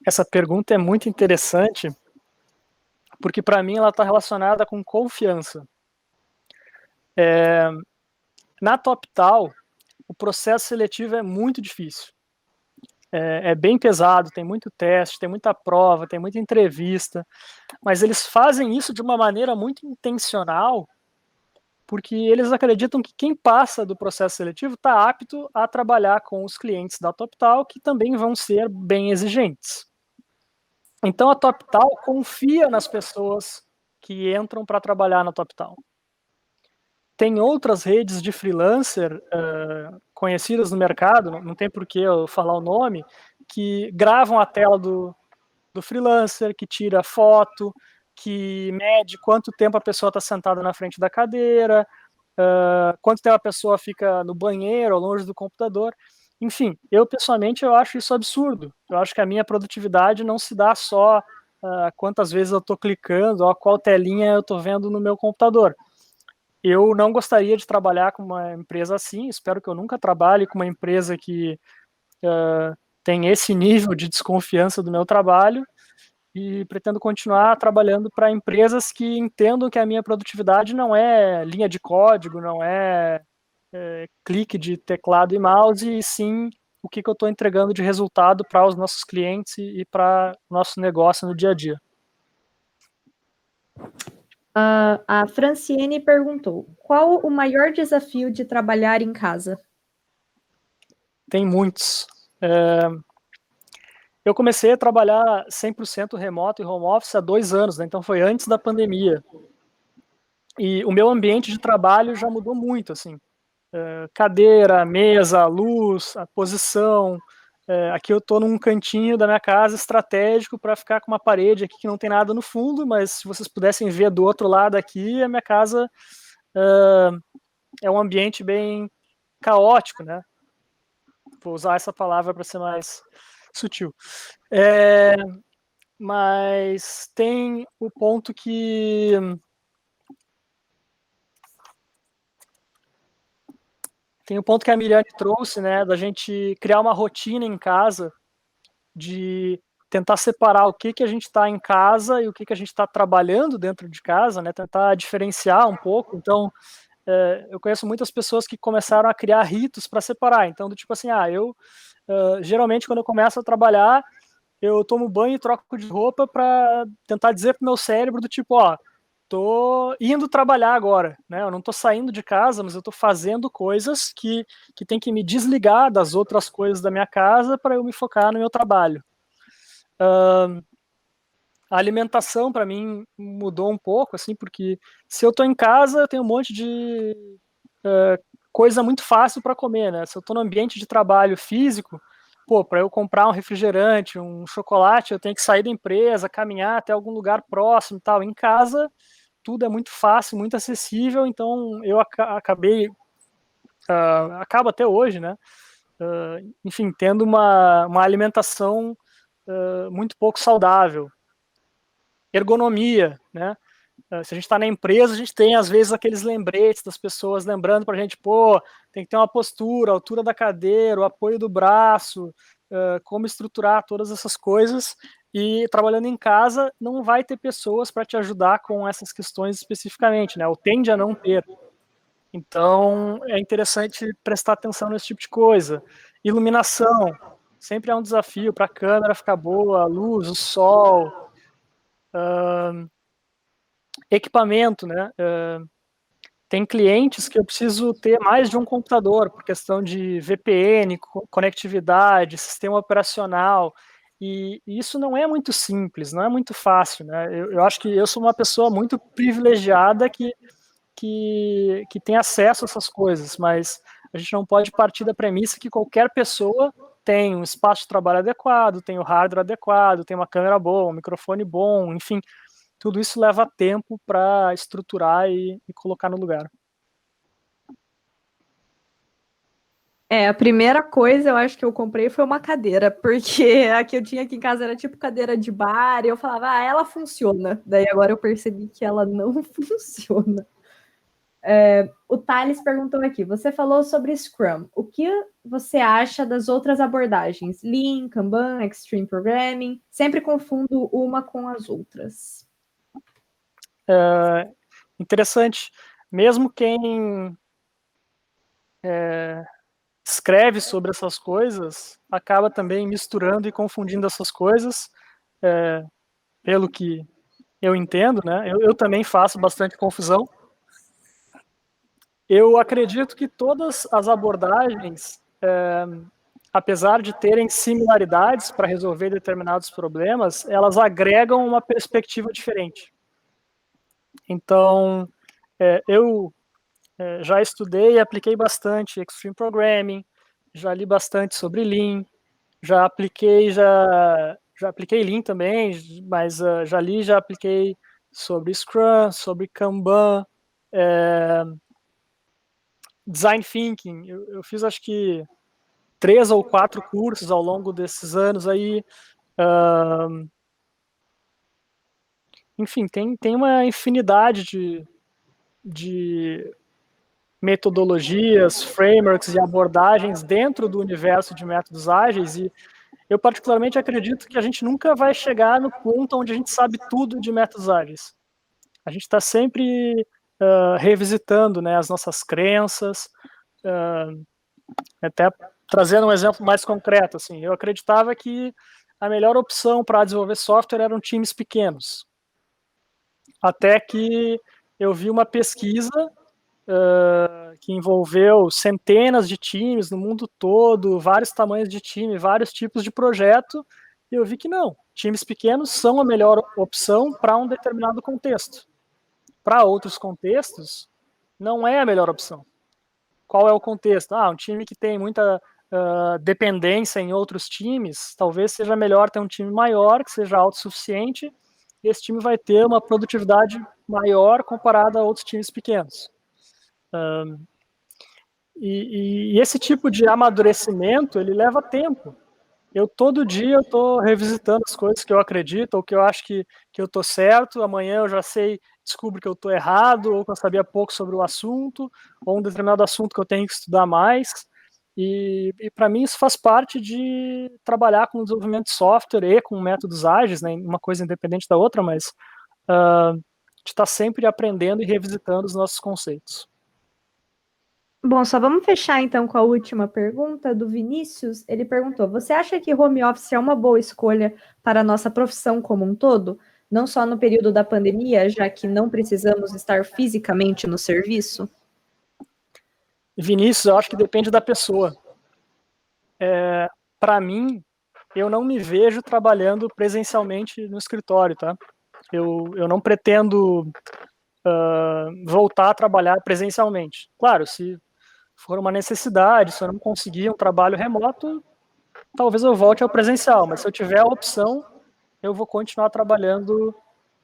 Speaker 2: Essa pergunta é muito interessante, porque para mim ela está relacionada com confiança. Na TopTal, o processo seletivo é muito difícil. É bem pesado, tem muito teste, tem muita prova, tem muita entrevista, mas eles fazem isso de uma maneira muito intencional, porque eles acreditam que quem passa do processo seletivo está apto a trabalhar com os clientes da TopTal, que também vão ser bem exigentes. Então a TopTal confia nas pessoas que entram para trabalhar na TopTal. Tem outras redes de freelancer conhecidas no mercado, não tem por que eu falar o nome, que gravam a tela do freelancer, que tira foto, que mede quanto tempo a pessoa está sentada na frente da cadeira, quanto tempo a pessoa fica no banheiro ou longe do computador. Enfim, eu pessoalmente eu acho isso absurdo. Eu acho que a minha produtividade não se dá só quantas vezes eu estou clicando, ou qual telinha eu estou vendo no meu computador. Eu não gostaria de trabalhar com uma empresa assim, espero que eu nunca trabalhe com uma empresa que tem esse nível de desconfiança do meu trabalho, e pretendo continuar trabalhando para empresas que entendam que a minha produtividade não é linha de código, não é clique de teclado e mouse, e sim o que eu estou entregando de resultado para os nossos clientes e para o nosso negócio no dia a dia.
Speaker 1: A Franciene perguntou: qual o maior desafio de trabalhar em casa?
Speaker 2: Tem muitos. Eu comecei a trabalhar 100% remoto e home office há 2 anos, né? Então foi antes da pandemia. E o meu ambiente de trabalho já mudou muito, assim. Cadeira, mesa, luz, a posição. Aqui eu estou num cantinho da minha casa estratégico para ficar com uma parede aqui que não tem nada no fundo, mas se vocês pudessem ver do outro lado aqui, a minha casa é um ambiente bem caótico, né? Vou usar essa palavra para ser mais sutil. Mas tem o ponto que a Miriane trouxe, né, da gente criar uma rotina em casa, de tentar separar o que a gente está em casa e o que a gente está trabalhando dentro de casa, né, tentar diferenciar um pouco. Então, eu conheço muitas pessoas que começaram a criar ritos para separar. Então, do tipo assim, geralmente quando eu começo a trabalhar, eu tomo banho e troco de roupa para tentar dizer pro meu cérebro do tipo, ó, tô indo trabalhar agora, né? Eu não tô saindo de casa, mas eu tô fazendo coisas que tem que me desligar das outras coisas da minha casa para eu me focar no meu trabalho. A alimentação para mim mudou um pouco, assim, porque se eu tô em casa, eu tenho um monte de coisa muito fácil para comer, né? Se eu tô no ambiente de trabalho físico, pô, para eu comprar um refrigerante, um chocolate, eu tenho que sair da empresa, caminhar até algum lugar próximo e tal. Em casa, tudo é muito fácil, muito acessível, então eu acabei, acabo até hoje, né? Enfim, tendo uma alimentação muito pouco saudável. Ergonomia, né? Se a gente está na empresa, a gente tem às vezes aqueles lembretes das pessoas lembrando para a gente, pô, tem que ter uma postura, a altura da cadeira, o apoio do braço, como estruturar todas essas coisas. E trabalhando em casa, não vai ter pessoas para te ajudar com essas questões especificamente, né? Ou tende a não ter. Então, é interessante prestar atenção nesse tipo de coisa. Iluminação, sempre é um desafio para a câmera ficar boa, a luz, o sol. Equipamento, né? Tem clientes que eu preciso ter mais de um computador, por questão de VPN, conectividade, sistema operacional, e isso não é muito simples, não é muito fácil, né? Eu acho que eu sou uma pessoa muito privilegiada que tem acesso a essas coisas, mas a gente não pode partir da premissa que qualquer pessoa tem um espaço de trabalho adequado, tem o hardware adequado, tem uma câmera boa, um microfone bom, enfim, tudo isso leva tempo para estruturar e colocar no lugar.
Speaker 1: A primeira coisa eu acho que eu comprei foi uma cadeira, porque a que eu tinha aqui em casa era tipo cadeira de bar, e eu falava, ela funciona. Daí agora eu percebi que ela não funciona. O Thales perguntou aqui, você falou sobre Scrum. O que você acha das outras abordagens? Lean, Kanban, Extreme Programming? Sempre confundo uma com as outras.
Speaker 2: Interessante. Mesmo quem escreve sobre essas coisas acaba também misturando e confundindo essas coisas, pelo que eu entendo, né? Eu também faço bastante confusão. Eu acredito que todas as abordagens, apesar de terem similaridades para resolver determinados problemas, elas agregam uma perspectiva diferente. Então, eu já estudei e apliquei bastante Extreme Programming, já li bastante sobre Lean, já apliquei Lean também, mas já apliquei sobre Scrum, sobre Kanban, Design Thinking. Eu fiz acho que 3 ou 4 cursos ao longo desses anos aí. Enfim, tem uma infinidade de metodologias, frameworks e abordagens dentro do universo de métodos ágeis, e eu particularmente acredito que a gente nunca vai chegar no ponto onde a gente sabe tudo de métodos ágeis. A gente está sempre revisitando, né, as nossas crenças, até trazendo um exemplo mais concreto, assim, eu acreditava que a melhor opção para desenvolver software eram times pequenos, até que eu vi uma pesquisa que envolveu centenas de times no mundo todo, vários tamanhos de time, vários tipos de projeto, e eu vi que não, times pequenos são a melhor opção para um determinado contexto. Para outros contextos, não é a melhor opção. Qual é o contexto? Um time que tem muita dependência em outros times, talvez seja melhor ter um time maior, que seja autossuficiente, e esse time vai ter uma produtividade maior comparada a outros times pequenos. E esse tipo de amadurecimento, ele leva tempo. Todo dia eu estou revisitando as coisas que eu acredito, ou que eu acho que eu estou certo, amanhã eu já descubro que eu estou errado, ou que eu sabia pouco sobre o assunto, ou um determinado assunto que eu tenho que estudar mais. E para mim isso faz parte de trabalhar com desenvolvimento de software e com métodos ágeis, né, uma coisa independente da outra, mas de estar sempre aprendendo e revisitando os nossos conceitos.
Speaker 1: Bom, só vamos fechar então com a última pergunta do Vinícius. Ele perguntou: você acha que home office é uma boa escolha para a nossa profissão como um todo? Não só no período da pandemia, já que não precisamos estar fisicamente no serviço?
Speaker 2: Vinícius, eu acho que depende da pessoa. Para mim, eu não me vejo trabalhando presencialmente no escritório, tá? Eu não pretendo voltar a trabalhar presencialmente. Claro, se for uma necessidade, se eu não conseguir um trabalho remoto, talvez eu volte ao presencial, mas se eu tiver a opção, eu vou continuar trabalhando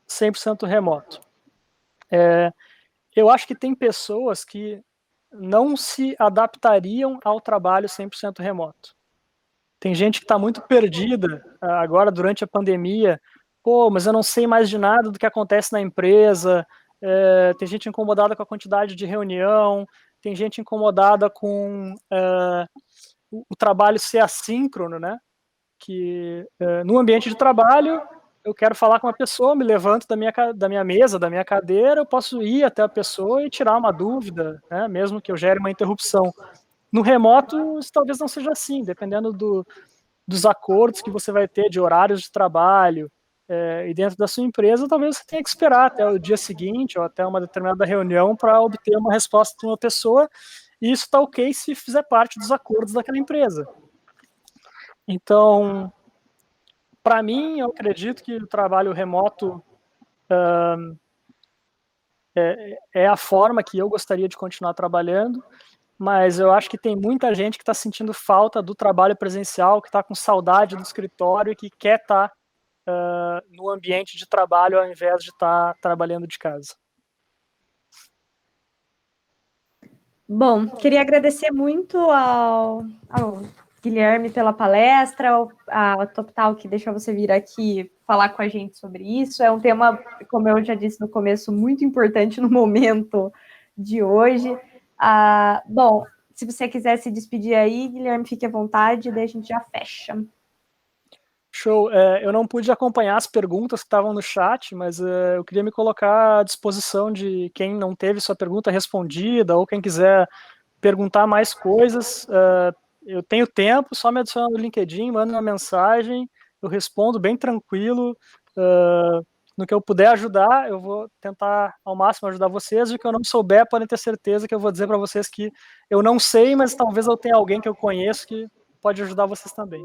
Speaker 2: 100% remoto. Eu acho que tem pessoas que não se adaptariam ao trabalho 100% remoto. Tem gente que está muito perdida agora durante a pandemia. Pô, mas eu não sei mais de nada do que acontece na empresa. Tem gente incomodada com a quantidade de reunião. Tem gente incomodada com o trabalho ser assíncrono, né? Que no ambiente de trabalho eu quero falar com uma pessoa, me levanto da minha mesa, da minha cadeira, eu posso ir até a pessoa e tirar uma dúvida, né? Mesmo que eu gere uma interrupção. No remoto, isso talvez não seja assim, dependendo dos acordos que você vai ter de horários de trabalho e dentro da sua empresa, talvez você tenha que esperar até o dia seguinte ou até uma determinada reunião para obter uma resposta de uma pessoa, e isso está ok se fizer parte dos acordos daquela empresa. Então, para mim, eu acredito que o trabalho remoto é a forma que eu gostaria de continuar trabalhando, mas eu acho que tem muita gente que está sentindo falta do trabalho presencial, que está com saudade do escritório e que quer estar no ambiente de trabalho ao invés de estar trabalhando de casa.
Speaker 1: Bom, queria agradecer muito ao Guilherme pela palestra, a TopTal que deixou você vir aqui falar com a gente sobre isso. É um tema, como eu já disse no começo, muito importante no momento de hoje. Bom, se você quiser se despedir aí, Guilherme, fique à vontade, daí a gente já fecha.
Speaker 2: Show. Eu não pude acompanhar as perguntas que estavam no chat, mas eu queria me colocar à disposição de quem não teve sua pergunta respondida ou quem quiser perguntar mais coisas. Eu tenho tempo, só me adiciona no LinkedIn, manda uma mensagem, eu respondo bem tranquilo. No que eu puder ajudar, eu vou tentar ao máximo ajudar vocês. E o que eu não souber, podem ter certeza que eu vou dizer para vocês que eu não sei, mas talvez eu tenha alguém que eu conheço que pode ajudar vocês também.